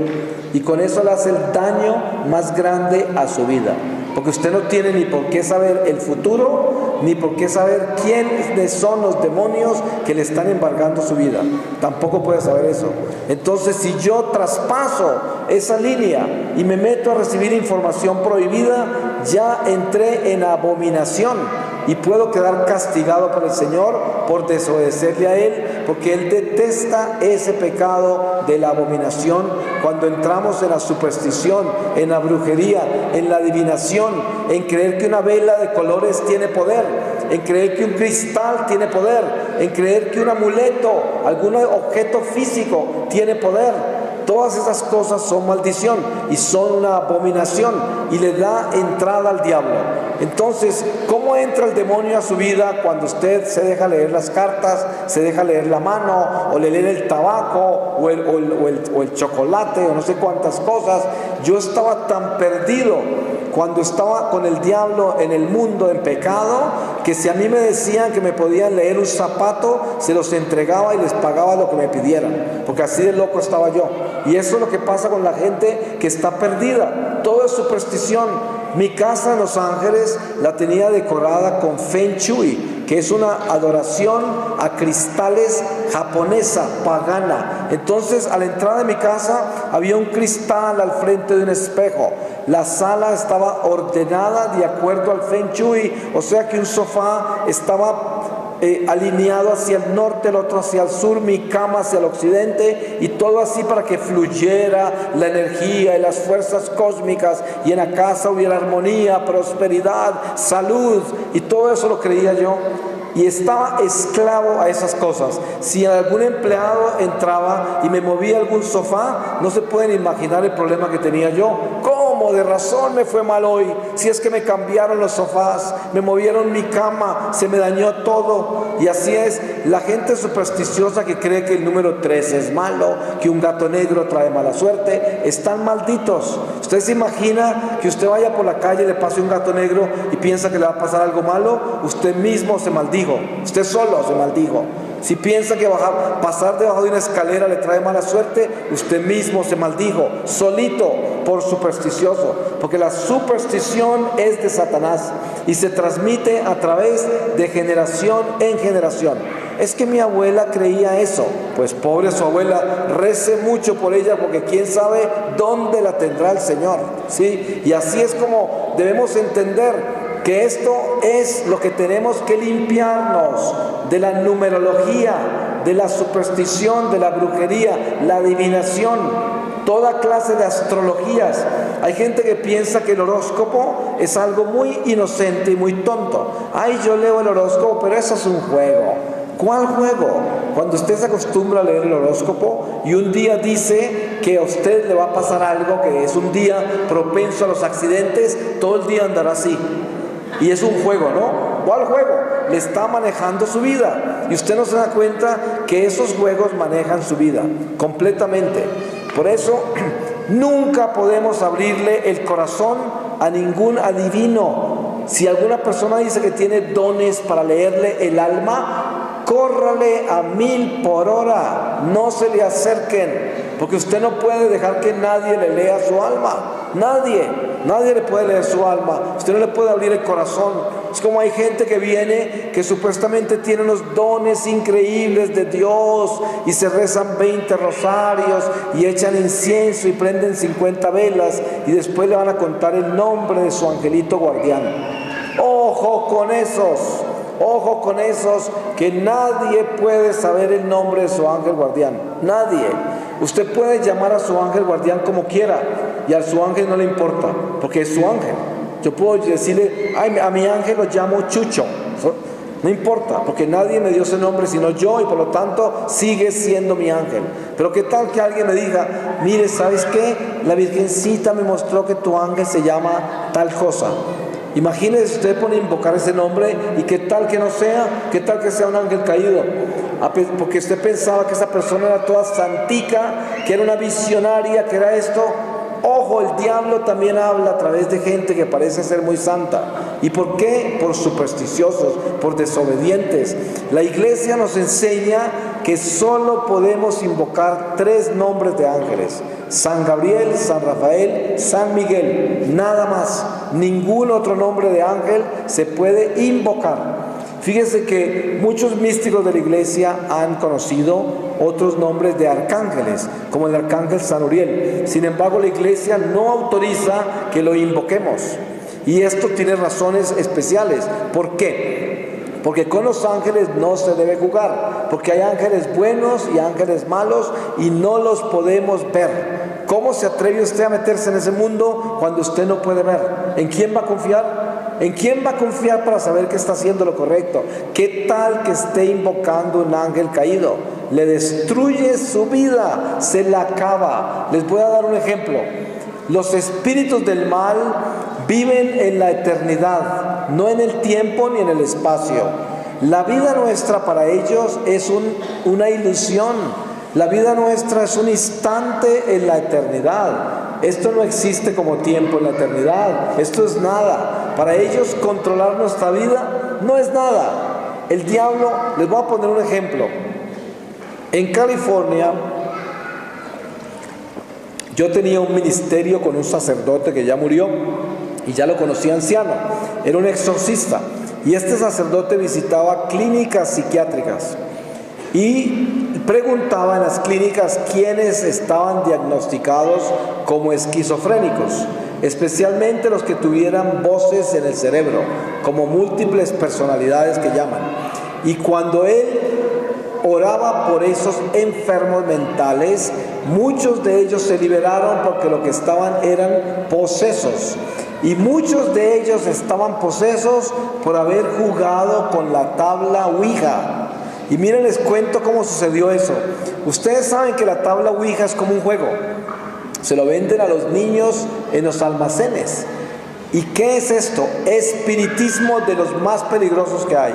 y con eso le hace el daño más grande a su vida, porque usted no tiene ni por qué saber el futuro, ni por qué saber quiénes son los demonios que le están embargando su vida. Tampoco puede saber eso. Entonces, si yo traspaso esa línea y me meto a recibir información prohibida, ya entré en abominación y puedo quedar castigado por el Señor por desobedecerle a Él, porque Él detesta ese pecado de la abominación. Cuando entramos en la superstición, en la brujería, en la adivinación, en creer que una vela de colores tiene poder, en creer que un cristal tiene poder, en creer que un amuleto, algún objeto físico tiene poder, todas esas cosas son maldición y son una abominación y le da entrada al diablo. Entonces, ¿cómo entra el demonio a su vida cuando usted se deja leer las cartas, se deja leer la mano, o le lee el tabaco, o el chocolate, o no sé cuántas cosas? Yo estaba tan perdido cuando estaba con el diablo en el mundo, en pecado, que si a mí me decían que me podían leer un zapato, se los entregaba y les pagaba lo que me pidieran, porque así de loco estaba yo. Y eso es lo que pasa con la gente que está perdida. Todo es superstición. Mi casa en Los Ángeles la tenía decorada con Feng Shui, que es una adoración a cristales japonesa, pagana. Entonces, a la entrada de mi casa había un cristal al frente de un espejo. La sala estaba ordenada de acuerdo al Feng Shui, o sea que un sofá estaba alineado hacia el norte, el otro hacia el sur, mi cama hacia el occidente, y todo así para que fluyera la energía y las fuerzas cósmicas, y en la casa hubiera armonía, prosperidad, salud, y todo eso lo creía yo. Y estaba esclavo a esas cosas. Si algún empleado entraba y me movía algún sofá, no se pueden imaginar el problema que tenía yo. ¿Cómo de razón me fue mal hoy? Si es que me cambiaron los sofás, me movieron mi cama, se me dañó todo. Y así es la gente supersticiosa que cree que el número 3 es malo, que un gato negro trae mala suerte. Están malditos. ¿Usted se imagina que usted vaya por la calle y le pase un gato negro y piensa que le va a pasar algo malo? Usted mismo se maldijo. Usted solo se maldijo. Si piensa que pasar debajo de una escalera le trae mala suerte, usted mismo se maldijo, solito, por supersticioso, porque la superstición es de Satanás y se transmite a través de generación en generación. Es que mi abuela creía eso. Pues pobre su abuela, rece mucho por ella, porque quién sabe dónde la tendrá el Señor, ¿sí? Y así es como debemos entender que esto es lo que tenemos que limpiarnos de la numerología, de la superstición, de la brujería, la adivinación, toda clase de astrologías. Hay gente que piensa que el horóscopo es algo muy inocente y muy tonto. Ay, yo leo el horóscopo, pero eso es un juego. ¿Cuál juego? Cuando usted se acostumbra a leer el horóscopo y un día dice que a usted le va a pasar algo, que es un día propenso a los accidentes, todo el día andará así. Y es un juego, ¿no? ¿Cuál juego? Le está manejando su vida. Y usted no se da cuenta que esos juegos manejan su vida completamente. Por eso, nunca podemos abrirle el corazón a ningún adivino. Si alguna persona dice que tiene dones para leerle el alma, córrale a 1000 por hora. No se le acerquen, porque usted no puede dejar que nadie le lea su alma. Nadie le puede leer su alma. Usted no le puede abrir el corazón. Es como hay gente que viene, que supuestamente tiene unos dones increíbles de Dios, y se rezan 20 rosarios y echan incienso y prenden 50 velas, y después le van a contar el nombre de su angelito guardián. Ojo con esos, que nadie puede saber el nombre de su ángel guardián. Nadie. Usted puede llamar a su ángel guardián como quiera, y a su ángel no le importa, porque es su ángel. Yo puedo decirle, ay, a mi ángel lo llamo Chucho. No importa, porque nadie me dio ese nombre sino yo, y por lo tanto sigue siendo mi ángel. Pero qué tal que alguien me diga, mire, ¿sabes qué? La Virgencita me mostró que tu ángel se llama tal cosa. Imagínese, usted pone a invocar ese nombre y qué tal que no sea, qué tal que sea un ángel caído, porque usted pensaba que esa persona era toda santica, que era una visionaria, que era esto. Ojo, el diablo también habla a través de gente que parece ser muy santa. ¿Y por qué? Por supersticiosos, por desobedientes. La iglesia nos enseña que solo podemos invocar 3 nombres de ángeles: San Gabriel, San Rafael, San Miguel, nada más. Ningún otro nombre de ángel se puede invocar. Fíjense que muchos místicos de la iglesia han conocido otros nombres de arcángeles, como el arcángel San Uriel. Sin embargo, la iglesia no autoriza que lo invoquemos. Y esto tiene razones especiales. ¿Por qué? Porque con los ángeles no se debe jugar, porque hay ángeles buenos y ángeles malos y no los podemos ver. ¿Cómo se atreve usted a meterse en ese mundo cuando usted no puede ver? ¿En quién va a confiar? ¿En quién va a confiar para saber que está haciendo lo correcto? ¿Qué tal que esté invocando un ángel caído? Le destruye su vida, se la acaba. Les voy a dar un ejemplo. Los espíritus del mal viven en la eternidad, no en el tiempo ni en el espacio. La vida nuestra para ellos es una ilusión. La vida nuestra es un instante en la eternidad. Esto no existe como tiempo en la eternidad. Esto es nada. Para ellos controlar nuestra vida no es nada. El diablo, les voy a poner un ejemplo. En California, yo tenía un ministerio con un sacerdote que ya murió y ya lo conocí anciano. Era un exorcista. Y este sacerdote visitaba clínicas psiquiátricas y preguntaba en las clínicas quiénes estaban diagnosticados como esquizofrénicos, especialmente los que tuvieran voces en el cerebro, como múltiples personalidades que llaman. Y cuando él oraba por esos enfermos mentales, muchos de ellos se liberaron porque lo que estaban eran posesos. Y muchos de ellos estaban posesos por haber jugado con la tabla Ouija. Y miren, les cuento cómo sucedió eso. Ustedes saben que la tabla Ouija es como un juego. Se lo venden a los niños en los almacenes. ¿Y qué es esto? Espiritismo de los más peligrosos que hay.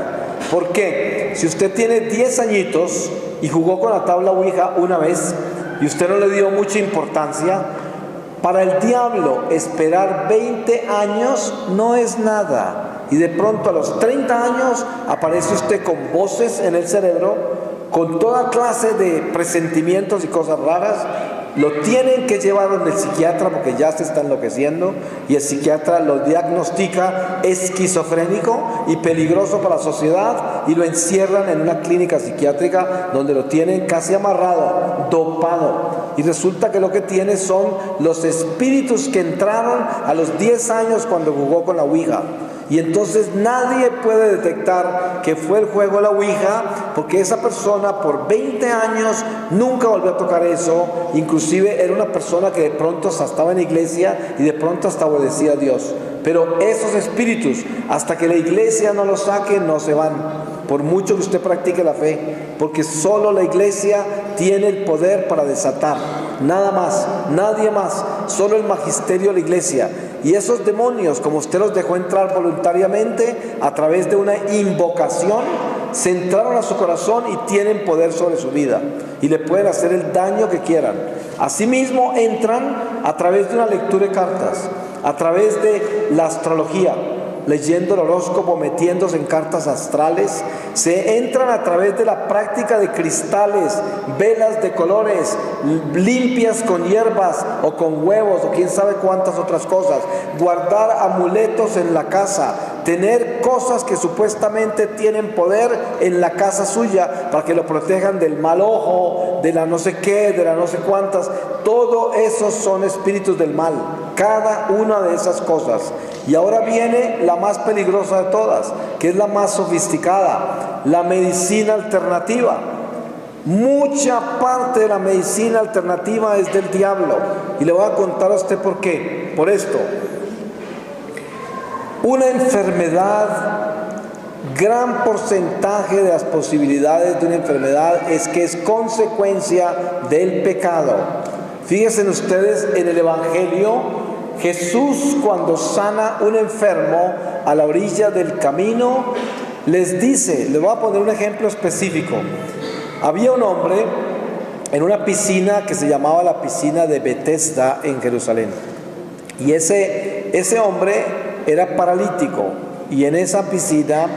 ¿Por qué? Si usted tiene 10 añitos y jugó con la tabla Ouija una vez y usted no le dio mucha importancia, para el diablo esperar 20 años no es nada. Y de pronto a los 30 años aparece usted con voces en el cerebro, con toda clase de presentimientos y cosas raras. Lo tienen que llevar donde el psiquiatra porque ya se está enloqueciendo y el psiquiatra lo diagnostica esquizofrénico y peligroso para la sociedad y lo encierran en una clínica psiquiátrica donde lo tienen casi amarrado, dopado. Y resulta que lo que tiene son los espíritus que entraron a los 10 años cuando jugó con la Ouija. Y entonces nadie puede detectar que fue el juego de la Ouija, porque esa persona por 20 años nunca volvió a tocar eso. Inclusive era una persona que de pronto hasta estaba en la iglesia y de pronto hasta obedecía a Dios. Pero esos espíritus, hasta que la iglesia no los saque, no se van, por mucho que usted practique la fe, porque solo la iglesia tiene el poder para desatar, nada más, nadie más, solo el magisterio de la iglesia. Y esos demonios, como usted los dejó entrar voluntariamente a través de una invocación, se entraron a su corazón y tienen poder sobre su vida y le pueden hacer el daño que quieran. Asimismo entran a través de una lectura de cartas, a través de la astrología, leyendo el horóscopo, metiéndose en cartas astrales. Se entran a través de la práctica de cristales, velas de colores, limpias con hierbas o con huevos o quién sabe cuántas otras cosas, guardar amuletos en la casa, tener cosas que supuestamente tienen poder en la casa suya para que lo protejan del mal ojo, de la no sé qué, de la no sé cuántas. Todo eso son espíritus del mal, cada una de esas cosas. Y ahora viene la más peligrosa de todas, que es la más sofisticada, la medicina alternativa. Mucha parte de la medicina alternativa es del diablo. Y le voy a contar a usted por qué. Por esto. Una enfermedad, gran porcentaje de las posibilidades de una enfermedad es que es consecuencia del pecado. Fíjense ustedes en el Evangelio Jesús, cuando sana un enfermo a la orilla del camino, les dice, les voy a poner un ejemplo específico. Había un hombre en una piscina que se llamaba la piscina de Betesda en Jerusalén. Y ese hombre era paralítico. Y en esa piscina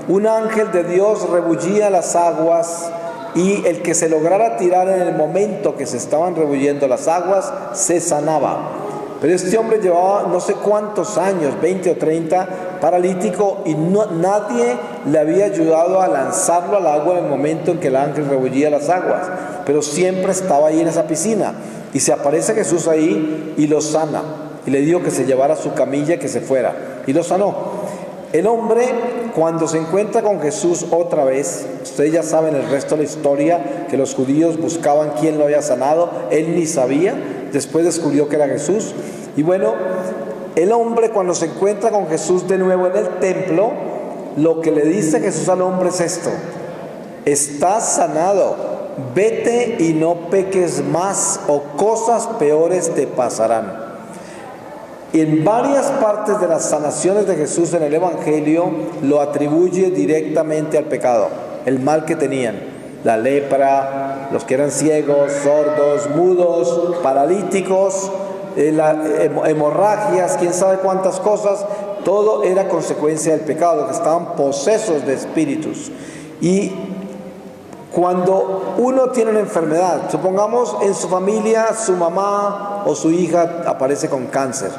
un ángel de Dios rebullía las aguas, y el que se lograra tirar en el momento que se estaban rebulliendo las aguas, se sanaba. Pero este hombre llevaba no sé cuántos años, 20 o 30, paralítico, y nadie le había ayudado a lanzarlo al agua en el momento en que el ángel rebullía las aguas. Pero siempre estaba ahí en esa piscina. Y se aparece Jesús ahí y lo sana. Y le dijo que se llevara su camilla y que se fuera. Y lo sanó. El hombre, cuando se encuentra con Jesús otra vez, ustedes ya saben el resto de la historia, que los judíos buscaban quién lo había sanado, él ni sabía, después descubrió que era Jesús. Y bueno, el hombre cuando se encuentra con Jesús de nuevo en el templo, lo que le dice Jesús al hombre es esto: estás sanado, vete y no peques más, o cosas peores te pasarán. En varias partes de las sanaciones de Jesús en el Evangelio lo atribuye directamente al pecado, el mal que tenían, la lepra, los que eran ciegos, sordos, mudos, paralíticos, hemorragias, quién sabe cuántas cosas. Todo era consecuencia del pecado, que estaban posesos de espíritus. Y cuando uno tiene una enfermedad, supongamos en su familia su mamá o su hija aparece con cáncer,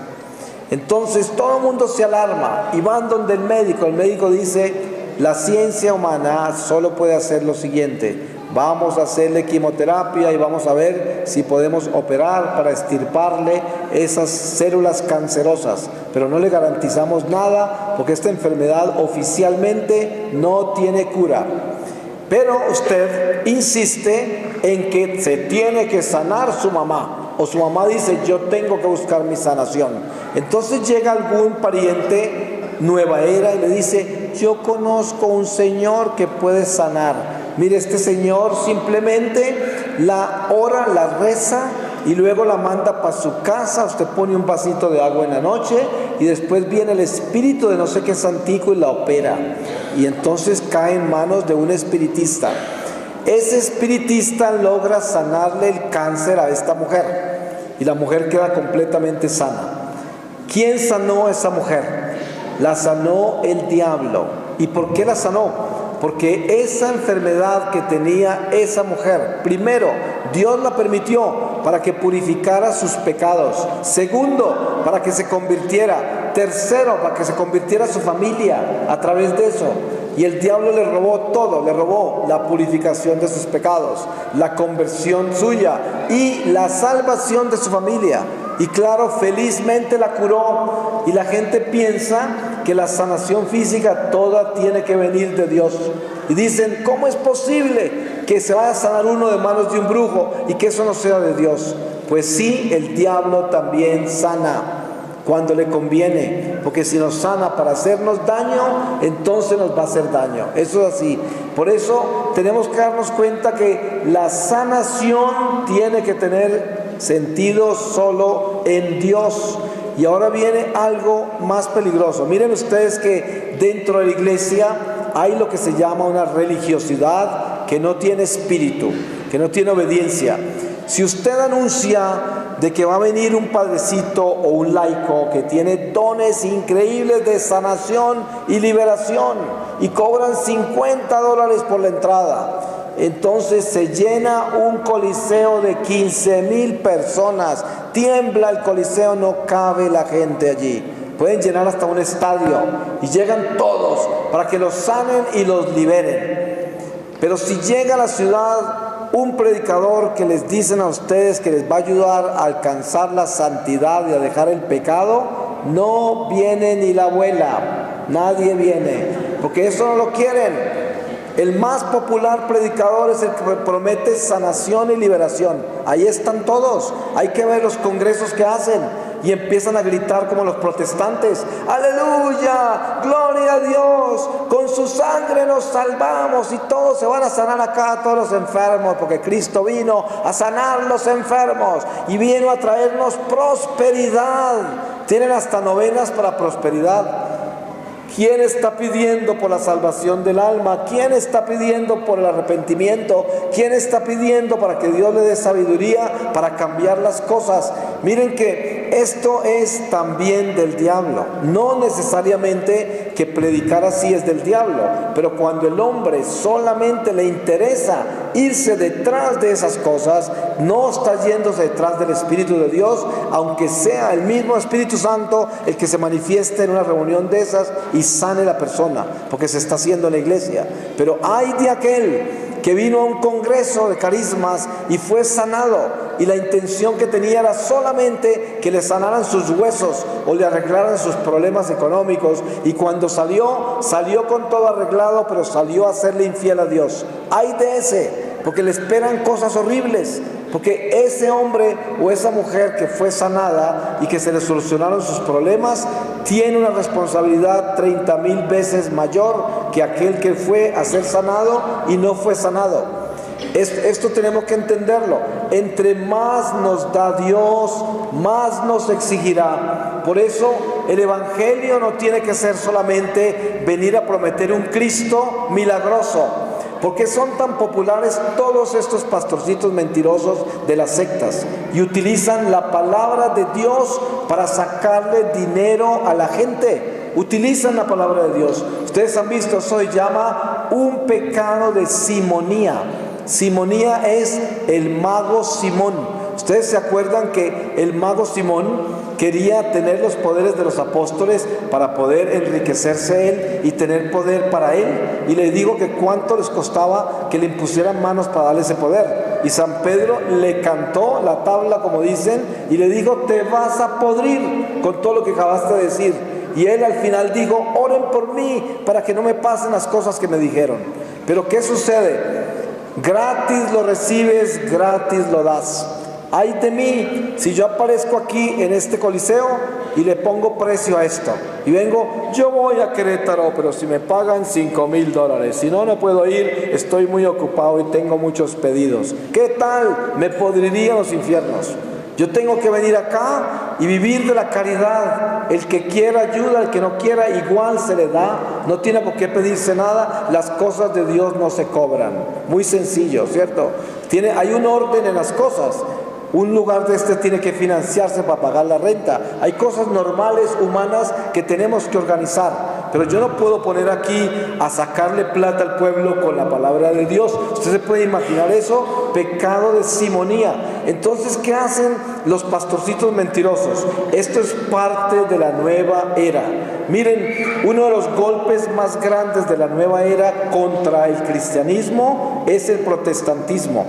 entonces todo el mundo se alarma y van donde el médico dice: la ciencia humana solo puede hacer lo siguiente, vamos a hacerle quimioterapia y vamos a ver si podemos operar para extirparle esas células cancerosas, pero no le garantizamos nada porque esta enfermedad oficialmente no tiene cura. Pero usted insiste en que se tiene que sanar su mamá, o su mamá dice: yo tengo que buscar mi sanación. Entonces llega algún pariente nueva era y le dice: yo conozco un señor que puede sanar. Mire, este señor simplemente la ora, la reza y luego la manda para su casa. Usted pone un vasito de agua en la noche y después viene el espíritu de no sé qué santico y la opera. Y entonces cae en manos de un espiritista. Ese espiritista logra sanarle el cáncer a esta mujer y la mujer queda completamente sana. ¿Quién sanó a esa mujer? La sanó el diablo. ¿Y por qué la sanó? Porque esa enfermedad que tenía esa mujer, primero, Dios la permitió para que purificara sus pecados. Segundo, para que se convirtiera. Tercero, para que se convirtiera su familia a través de eso. Y el diablo le robó todo, le robó la purificación de sus pecados, la conversión suya y la salvación de su familia. Y claro, felizmente la curó. Y la gente piensa que la sanación física toda tiene que venir de Dios. Y dicen: ¿cómo es posible que se vaya a sanar uno de manos de un brujo y que eso no sea de Dios? Pues sí, el diablo también sana cuando le conviene, porque si nos sana para hacernos daño, entonces nos va a hacer daño. Eso es así. Por eso tenemos que darnos cuenta que la sanación tiene que tener sentido solo en Dios. Y ahora viene algo más peligroso. Miren ustedes que dentro de la iglesia hay lo que se llama una religiosidad que no tiene espíritu, que no tiene obediencia. Si usted anuncia de que va a venir un padrecito o un laico que tiene dones increíbles de sanación y liberación y cobran $50 por la entrada, entonces se llena un coliseo de 15,000 personas, tiembla el coliseo, no cabe la gente allí. Pueden llenar hasta un estadio y llegan todos para que los sanen y los liberen. Pero si llega a la ciudad un predicador que les dicen a ustedes que les va a ayudar a alcanzar la santidad y a dejar el pecado, no viene ni la abuela, nadie viene, porque eso no lo quieren. El más popular predicador es el que promete sanación y liberación. Ahí están todos. Hay que ver los congresos que hacen. y empiezan a gritar como los protestantes: aleluya, gloria a Dios, con su sangre nos salvamos y todos se van a sanar acá, todos los enfermos, porque Cristo vino a sanar los enfermos y vino a traernos prosperidad. Tienen hasta novenas para prosperidad. ¿Quién está pidiendo por la salvación del alma? ¿Quién está pidiendo por el arrepentimiento? ¿Quién está pidiendo para que Dios le dé sabiduría para cambiar las cosas? Miren que esto es también del diablo. No necesariamente que predicar así es del diablo, pero cuando el hombre solamente le interesa irse detrás de esas cosas, no está yéndose detrás del Espíritu de Dios, aunque sea el mismo Espíritu Santo el que se manifieste en una reunión de esas y sane la persona, porque se está haciendo en la iglesia. Pero hay de aquel que vino a un congreso de carismas y fue sanado, y la intención que tenía era solamente que le sanaran sus huesos o le arreglaran sus problemas económicos, y cuando salió con todo arreglado, pero salió a serle infiel a Dios. Hay de ese, porque le esperan cosas horribles, porque ese hombre o esa mujer que fue sanada y que se le solucionaron sus problemas, tiene una responsabilidad 30,000 veces mayor que aquel que fue a ser sanado y no fue sanado. Esto tenemos que entenderlo. Entre más nos da Dios, más nos exigirá. Por eso el evangelio no tiene que ser solamente venir a prometer un Cristo milagroso. ¿Por qué son tan populares todos estos pastorcitos mentirosos de las sectas? Y utilizan la palabra de Dios para sacarle dinero a la gente. Utilizan la palabra de Dios. Ustedes han visto, eso se llama un pecado de simonía. Simonía es el mago Simón. Ustedes se acuerdan que el mago Simón quería tener los poderes de los apóstoles para poder enriquecerse él y tener poder para él. Y le digo que cuánto les costaba que le impusieran manos para darle ese poder. Y San Pedro le cantó la tabla, como dicen, y le dijo: te vas a podrir con todo lo que acabaste de decir. Y él al final dijo: oren por mí para que no me pasen las cosas que me dijeron. Pero ¿qué sucede? Gratis lo recibes, gratis lo das. Ay de mí si yo aparezco aquí en este coliseo y le pongo precio a esto y vengo: yo voy a Querétaro, pero si me pagan $5,000, si no, no puedo ir, estoy muy ocupado y tengo muchos pedidos. ¿Qué tal? Me podriría los infiernos. Yo tengo que venir acá y vivir de la caridad. El que quiera ayuda, el que no quiera igual se le da. No tiene por qué pedirse nada. Las cosas de Dios no se cobran. Muy sencillo, ¿cierto? Hay un orden en las cosas. Un lugar de este tiene que financiarse para pagar la renta. Hay cosas normales, humanas, que tenemos que organizar. Pero yo no puedo poner aquí a sacarle plata al pueblo con la palabra de Dios. Usted se puede imaginar eso, pecado de simonía. Entonces, ¿qué hacen los pastorcitos mentirosos? Esto es parte de la nueva era. Miren, uno de los golpes más grandes de la nueva era contra el cristianismo es el protestantismo.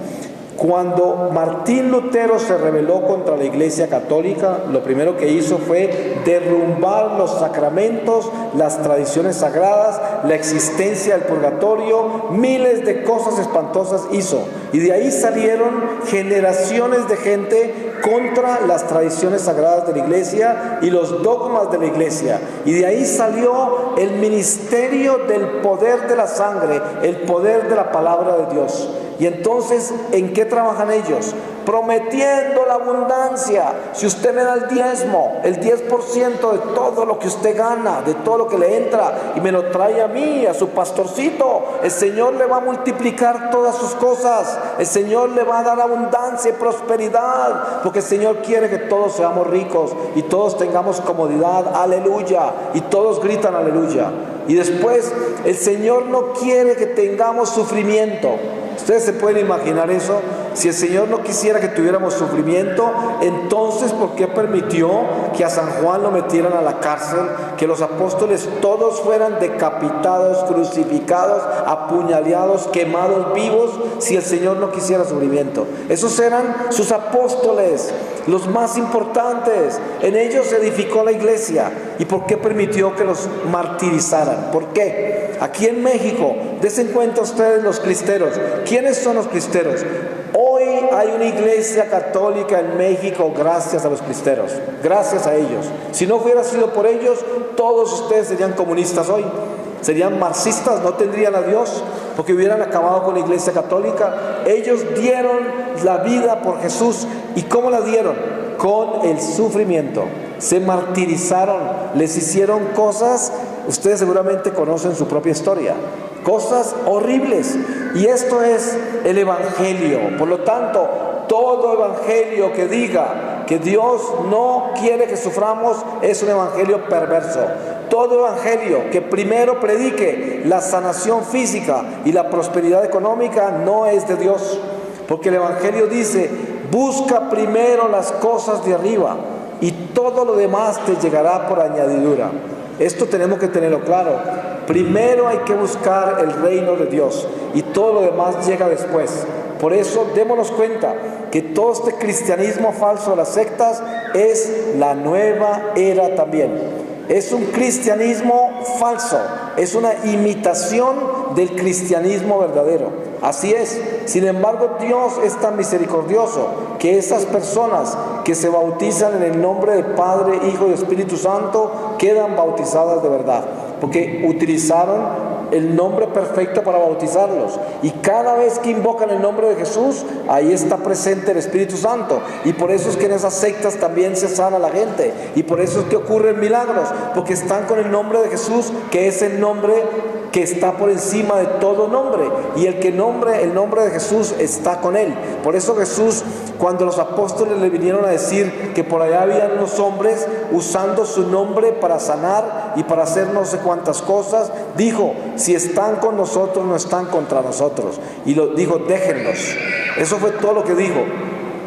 Cuando Martín Lutero se rebeló contra la Iglesia Católica, lo primero que hizo fue derrumbar los sacramentos, las tradiciones sagradas, la existencia del purgatorio, miles de cosas espantosas hizo. Y de ahí salieron generaciones de gente contra las tradiciones sagradas de la Iglesia y los dogmas de la Iglesia. Y de ahí salió el ministerio del poder de la sangre, el poder de la palabra de Dios. Y entonces, ¿en qué trabajan ellos? Prometiendo la abundancia. Si usted me da el diezmo, el 10% de todo lo que usted gana, de todo lo que le entra, y me lo trae a mí, a su pastorcito, el Señor le va a multiplicar todas sus cosas. El Señor le va a dar abundancia y prosperidad, porque el Señor quiere que todos seamos ricos y todos tengamos comodidad. Aleluya. Y todos gritan aleluya. Y después, el Señor no quiere que tengamos sufrimiento. ¿Ustedes se pueden imaginar eso? Si el Señor no quisiera que tuviéramos sufrimiento, entonces ¿por qué permitió que a San Juan lo metieran a la cárcel? Que los apóstoles todos fueran decapitados, crucificados, apuñaleados, quemados vivos, si el Señor no quisiera sufrimiento. Esos eran sus apóstoles, los más importantes. En ellos se edificó la iglesia. ¿Y por qué permitió que los martirizaran? ¿Por qué? Aquí en México, desen cuenta ustedes los cristeros. ¿Quiénes son los cristeros? Hoy hay una iglesia católica en México gracias a los cristeros, gracias a ellos. Si no hubiera sido por ellos, todos ustedes serían comunistas hoy, serían marxistas, no tendrían a Dios, porque hubieran acabado con la iglesia católica. Ellos dieron la vida por Jesús. ¿Y cómo la dieron? Con el sufrimiento. Se martirizaron, les hicieron cosas, ustedes seguramente conocen su propia historia, cosas horribles. Y esto es el Evangelio. Por lo tanto, todo evangelio que diga que Dios no quiere que suframos es un evangelio perverso. Todo evangelio que primero predique la sanación física y la prosperidad económica no es de Dios. Porque el evangelio dice: busca primero las cosas de arriba y todo lo demás te llegará por añadidura. Esto tenemos que tenerlo claro. Primero hay que buscar el reino de Dios y todo lo demás llega después. Por eso démonos cuenta que todo este cristianismo falso de las sectas es la nueva era también. Es un cristianismo falso, es una imitación del cristianismo verdadero. Así es. Sin embargo, Dios es tan misericordioso que esas personas que se bautizan en el nombre del Padre, Hijo y Espíritu Santo quedan bautizadas de verdad, porque utilizaron el nombre perfecto para bautizarlos. Y cada vez que invocan el nombre de Jesús, ahí está presente el Espíritu Santo. Y por eso es que en esas sectas también se sana la gente. Y por eso es que ocurren milagros, porque están con el nombre de Jesús, que es el nombre que está por encima de todo nombre. Y el que nombre el nombre de Jesús está con él. Por eso Jesús, cuando los apóstoles le vinieron a decir que por allá habían unos hombres usando su nombre para sanar y para hacer no sé cuántas cosas, dijo: si están con nosotros, no están contra nosotros. Y lo dijo: déjenlos. Eso fue todo lo que dijo.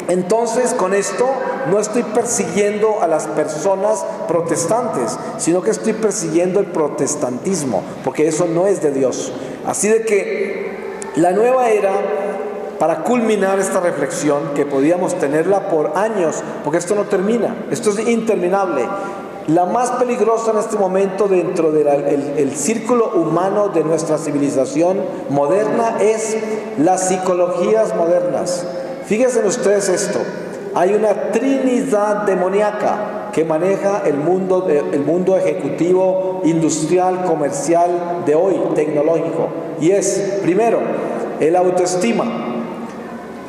Entonces, con esto no estoy persiguiendo a las personas protestantes, sino que estoy persiguiendo el protestantismo, porque eso no es de Dios. Así de que la nueva era, para culminar esta reflexión, que podíamos tenerla por años, porque esto no termina, esto es interminable. La más peligrosa en este momento dentro del círculo humano de nuestra civilización moderna es las psicologías modernas. Fíjense ustedes esto: hay una trinidad demoníaca que maneja el mundo ejecutivo, industrial, comercial de hoy, tecnológico. Y es, primero, el autoestima,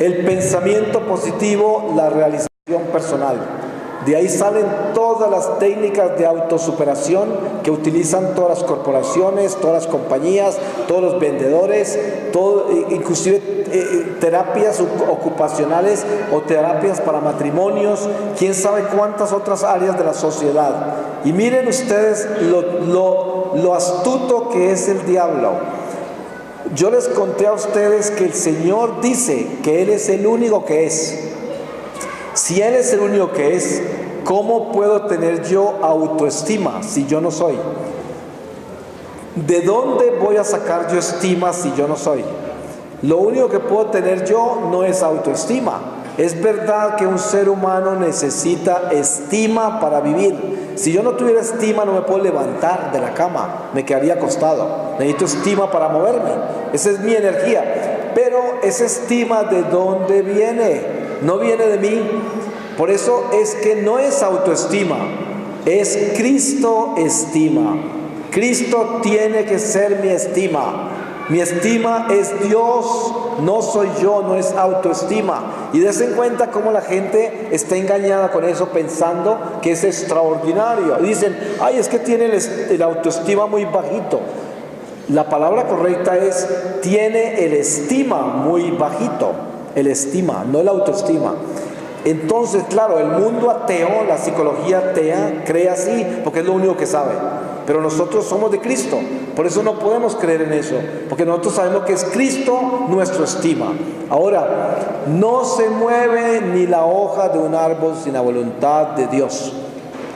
el pensamiento positivo, la realización personal. De ahí salen todas las técnicas de autosuperación que utilizan todas las corporaciones, todas las compañías, todos los vendedores, inclusive terapias ocupacionales o terapias para matrimonios, quién sabe cuántas otras áreas de la sociedad. Y miren ustedes lo astuto que es el diablo. Yo les conté a ustedes que el Señor dice que Él es el único que es. Si Él es el único que es, ¿cómo puedo tener yo autoestima si yo no soy? ¿De dónde voy a sacar yo estima si yo no soy? Lo único que puedo tener yo no es autoestima. Es verdad que un ser humano necesita estima para vivir. Si yo no tuviera estima, no me puedo levantar de la cama, me quedaría acostado. Necesito estima para moverme. Esa es mi energía. Pero esa estima, ¿de dónde viene? No viene de mí. Por eso es que no es autoestima, es Cristo estima. Cristo tiene que ser mi estima. Mi estima es Dios, no soy yo, no es autoestima. Y dense cuenta cómo la gente está engañada con eso, pensando que es extraordinario. Y dicen: ay, es que tiene el autoestima muy bajito. La palabra correcta es: tiene el estima muy bajito. El estima, no el autoestima. Entonces, claro, el mundo ateo, la psicología atea, cree así, porque es lo único que sabe. Pero nosotros somos de Cristo, por eso no podemos creer en eso, porque nosotros sabemos que es Cristo nuestro estima. Ahora, no se mueve ni la hoja de un árbol sin la voluntad de Dios.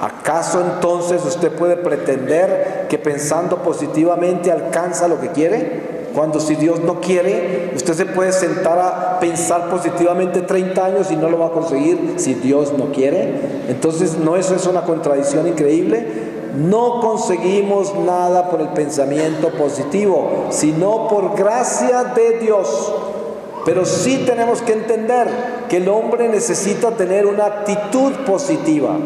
¿Acaso entonces usted puede pretender que pensando positivamente alcanza lo que quiere? Cuando si Dios no quiere, usted se puede sentar a pensar positivamente 30 años y no lo va a conseguir si Dios no quiere. Entonces, ¿no eso es una contradicción increíble? No conseguimos nada por el pensamiento positivo, sino por gracia de Dios. Pero sí tenemos que entender que el hombre necesita tener una actitud positiva.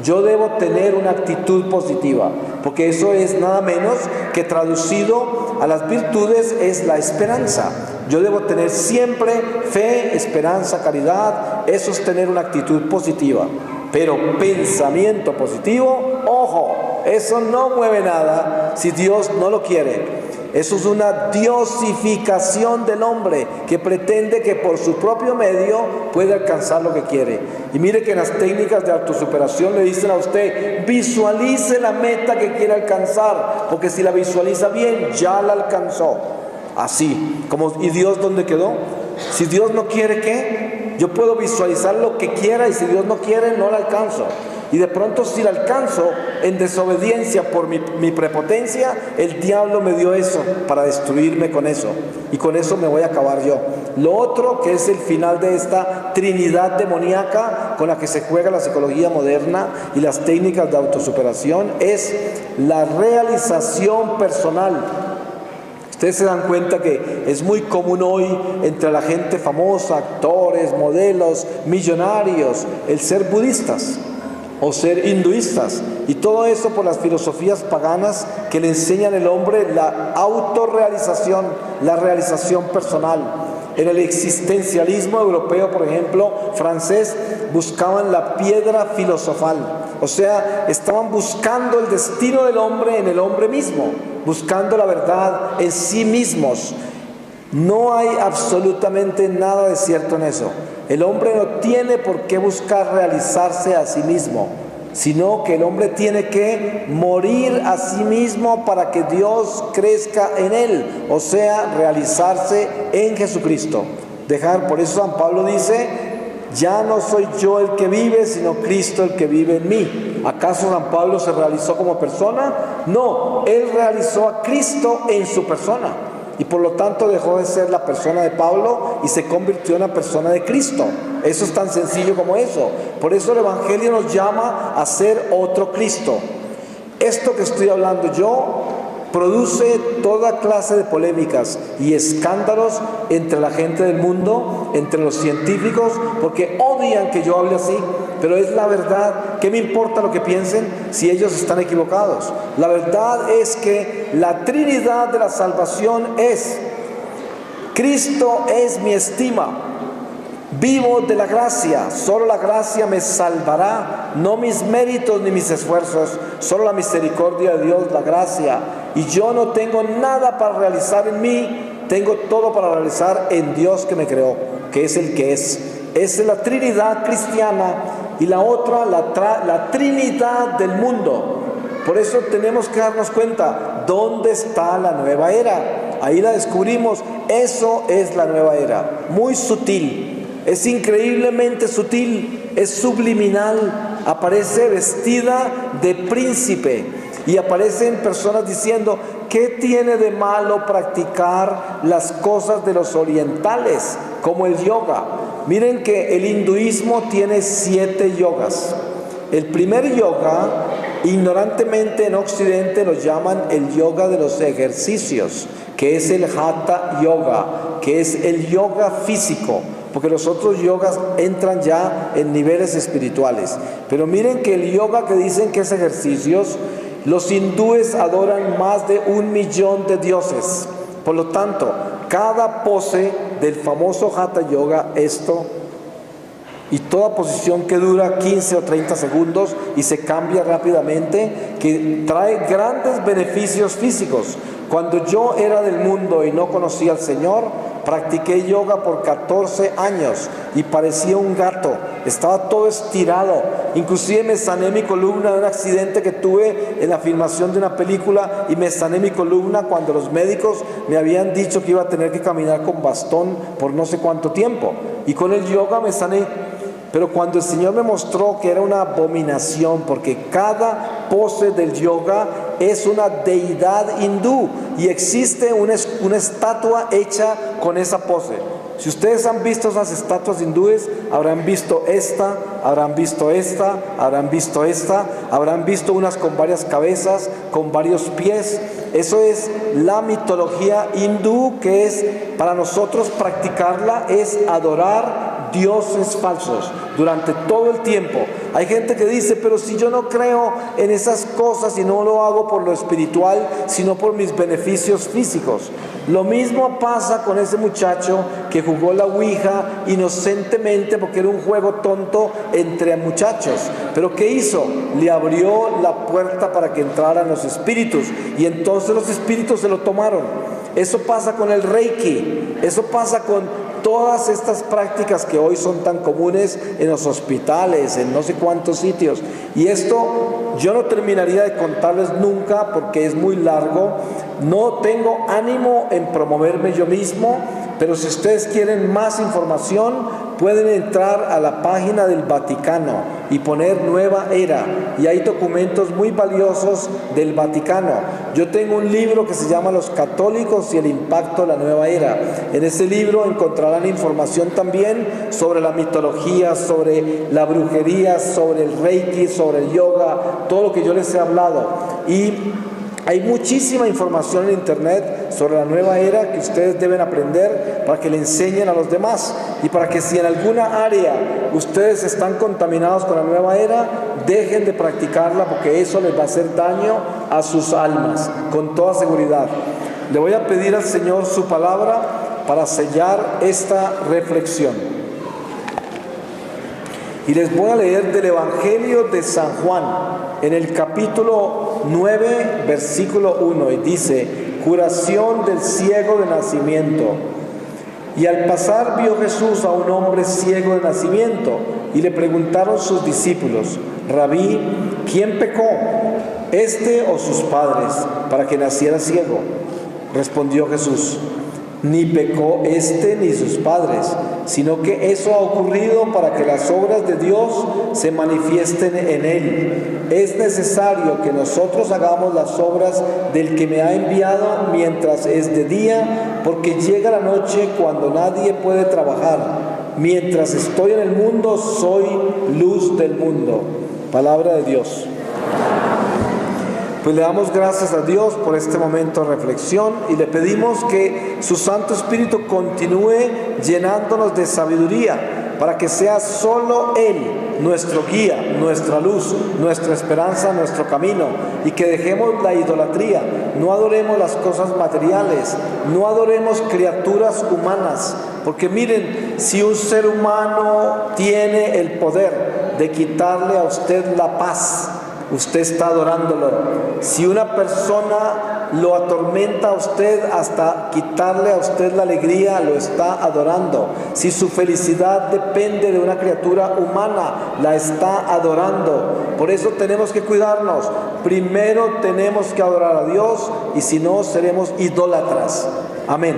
Yo debo tener una actitud positiva, porque eso es nada menos que traducido a las virtudes es la esperanza. Yo debo tener siempre fe, esperanza, caridad. Eso es tener una actitud positiva. Pero pensamiento positivo, ojo, eso no mueve nada si Dios no lo quiere. Eso es una diosificación del hombre que pretende que por su propio medio puede alcanzar lo que quiere. Y mire que en las técnicas de autosuperación le dicen a usted, visualice la meta que quiere alcanzar, porque si la visualiza bien, ya la alcanzó. Así, ¿y Dios dónde quedó? Si Dios no quiere, ¿qué? Yo puedo visualizar lo que quiera y si Dios no quiere, no la alcanzo. Y de pronto si la alcanzo en desobediencia por mi prepotencia, el diablo me dio eso para destruirme con eso. Y con eso me voy a acabar yo. Lo otro, que es el final de esta trinidad demoníaca con la que se juega la psicología moderna y las técnicas de autosuperación, es la realización personal. Ustedes se dan cuenta que es muy común hoy entre la gente famosa, actores, modelos, millonarios, el ser budistas o ser hinduistas, y todo eso por las filosofías paganas que le enseñan al hombre la autorrealización, la realización personal. En el existencialismo europeo, por ejemplo, francés, buscaban la piedra filosofal, o sea, estaban buscando el destino del hombre en el hombre mismo, buscando la verdad en sí mismos. No hay absolutamente nada de cierto en eso. El hombre no tiene por qué buscar realizarse a sí mismo, sino que el hombre tiene que morir a sí mismo para que Dios crezca en él, o sea, realizarse en Jesucristo. Por eso San Pablo dice, ya no soy yo el que vive, sino Cristo el que vive en mí. ¿Acaso San Pablo se realizó como persona? No, él realizó a Cristo en su persona. Y por lo tanto dejó de ser la persona de Pablo y se convirtió en la persona de Cristo. Eso es tan sencillo como eso. Por eso el Evangelio nos llama a ser otro Cristo. Esto que estoy hablando yo produce toda clase de polémicas y escándalos entre la gente del mundo, entre los científicos, porque odian que yo hable así, pero es la verdad. ¿Qué me importa lo que piensen si ellos están equivocados? La verdad es que la Trinidad de la salvación es: Cristo es mi estima, vivo de la gracia, solo la gracia me salvará, no mis méritos ni mis esfuerzos, solo la misericordia de Dios, la gracia. Y yo no tengo nada para realizar en mí, tengo todo para realizar en Dios que me creó, que es el que es. Esa es la Trinidad cristiana. Y la otra, la Trinidad del mundo. Por eso tenemos que darnos cuenta, ¿dónde está la nueva era? Ahí la descubrimos. Eso es la nueva era, muy sutil, es increíblemente sutil, es subliminal, aparece vestida de príncipe y aparecen personas diciendo, ¿qué tiene de malo practicar las cosas de los orientales, como el yoga? Miren que el hinduismo tiene 7 yogas. El primer yoga, ignorantemente en Occidente lo llaman el yoga de los ejercicios, que es el Hatha Yoga, que es el yoga físico, porque los otros yogas entran ya en niveles espirituales. Pero miren que el yoga que dicen que es ejercicios, los hindúes adoran más de 1 millón de dioses. Por lo tanto, cada pose del famoso Hatha Yoga, y toda posición que dura 15 o 30 segundos y se cambia rápidamente, que trae grandes beneficios físicos. Cuando yo era del mundo y no conocía al Señor, practiqué yoga por 14 años y parecía un gato, estaba todo estirado, inclusive me sané mi columna de un accidente que tuve en la filmación de una película, y me sané mi columna cuando los médicos me habían dicho que iba a tener que caminar con bastón por no sé cuánto tiempo, y con el yoga me sané. Pero cuando el Señor me mostró que era una abominación, porque cada pose del yoga es una deidad hindú y existe una estatua hecha con esa pose. Si ustedes han visto esas estatuas hindúes, habrán visto esta, habrán visto esta, habrán visto esta, habrán visto unas con varias cabezas, con varios pies. Eso es la mitología hindú, que es para nosotros practicarla, es adorar dioses falsos durante todo el tiempo. Hay gente que dice, pero si yo no creo en esas cosas y no lo hago por lo espiritual, sino por mis beneficios físicos. Lo mismo pasa con ese muchacho que jugó la ouija inocentemente porque era un juego tonto entre muchachos. Pero ¿qué hizo? Le abrió la puerta para que entraran los espíritus, y entonces los espíritus se lo tomaron. Eso pasa con el Reiki, eso pasa con todas estas prácticas que hoy son tan comunes en los hospitales, en no sé cuántos sitios. Y esto yo no terminaría de contarles nunca porque es muy largo. No tengo ánimo en promoverme yo mismo, pero si ustedes quieren más información, pueden entrar a la página del Vaticano y poner Nueva Era, y hay documentos muy valiosos del Vaticano. Yo tengo un libro que se llama Los católicos y el impacto de la nueva era. En ese libro encontrarán información también sobre la mitología, sobre la brujería, sobre el Reiki, sobre el yoga, todo lo que yo les he hablado. Y hay muchísima información en internet sobre la nueva era que ustedes deben aprender para que le enseñen a los demás, y para que si en alguna área ustedes están contaminados con la nueva era, dejen de practicarla, porque eso les va a hacer daño a sus almas, con toda seguridad. Le voy a pedir al Señor su palabra para sellar esta reflexión. Y les voy a leer del Evangelio de San Juan, en el capítulo 9, versículo 1, y dice: curación del ciego de nacimiento. Y al pasar vio Jesús a un hombre ciego de nacimiento, y le preguntaron sus discípulos: Rabí, ¿quién pecó, este o sus padres, para que naciera ciego? Respondió Jesús: ni pecó este ni sus padres, sino que eso ha ocurrido para que las obras de Dios se manifiesten en él. Es necesario que nosotros hagamos las obras del que me ha enviado mientras es de día, porque llega la noche cuando nadie puede trabajar. Mientras estoy en el mundo, soy luz del mundo. Palabra de Dios. Pues le damos gracias a Dios por este momento de reflexión, y le pedimos que su Santo Espíritu continúe llenándonos de sabiduría, para que sea solo Él nuestro guía, nuestra luz, nuestra esperanza, nuestro camino, y que dejemos la idolatría. No adoremos las cosas materiales, no adoremos criaturas humanas, porque miren, si un ser humano tiene el poder de quitarle a usted la paz, usted está adorándolo. Si una persona lo atormenta a usted hasta quitarle a usted la alegría, lo está adorando. Si su felicidad depende de una criatura humana, la está adorando. Por eso tenemos que cuidarnos. Primero tenemos que adorar a Dios, y si no, seremos idólatras. Amén.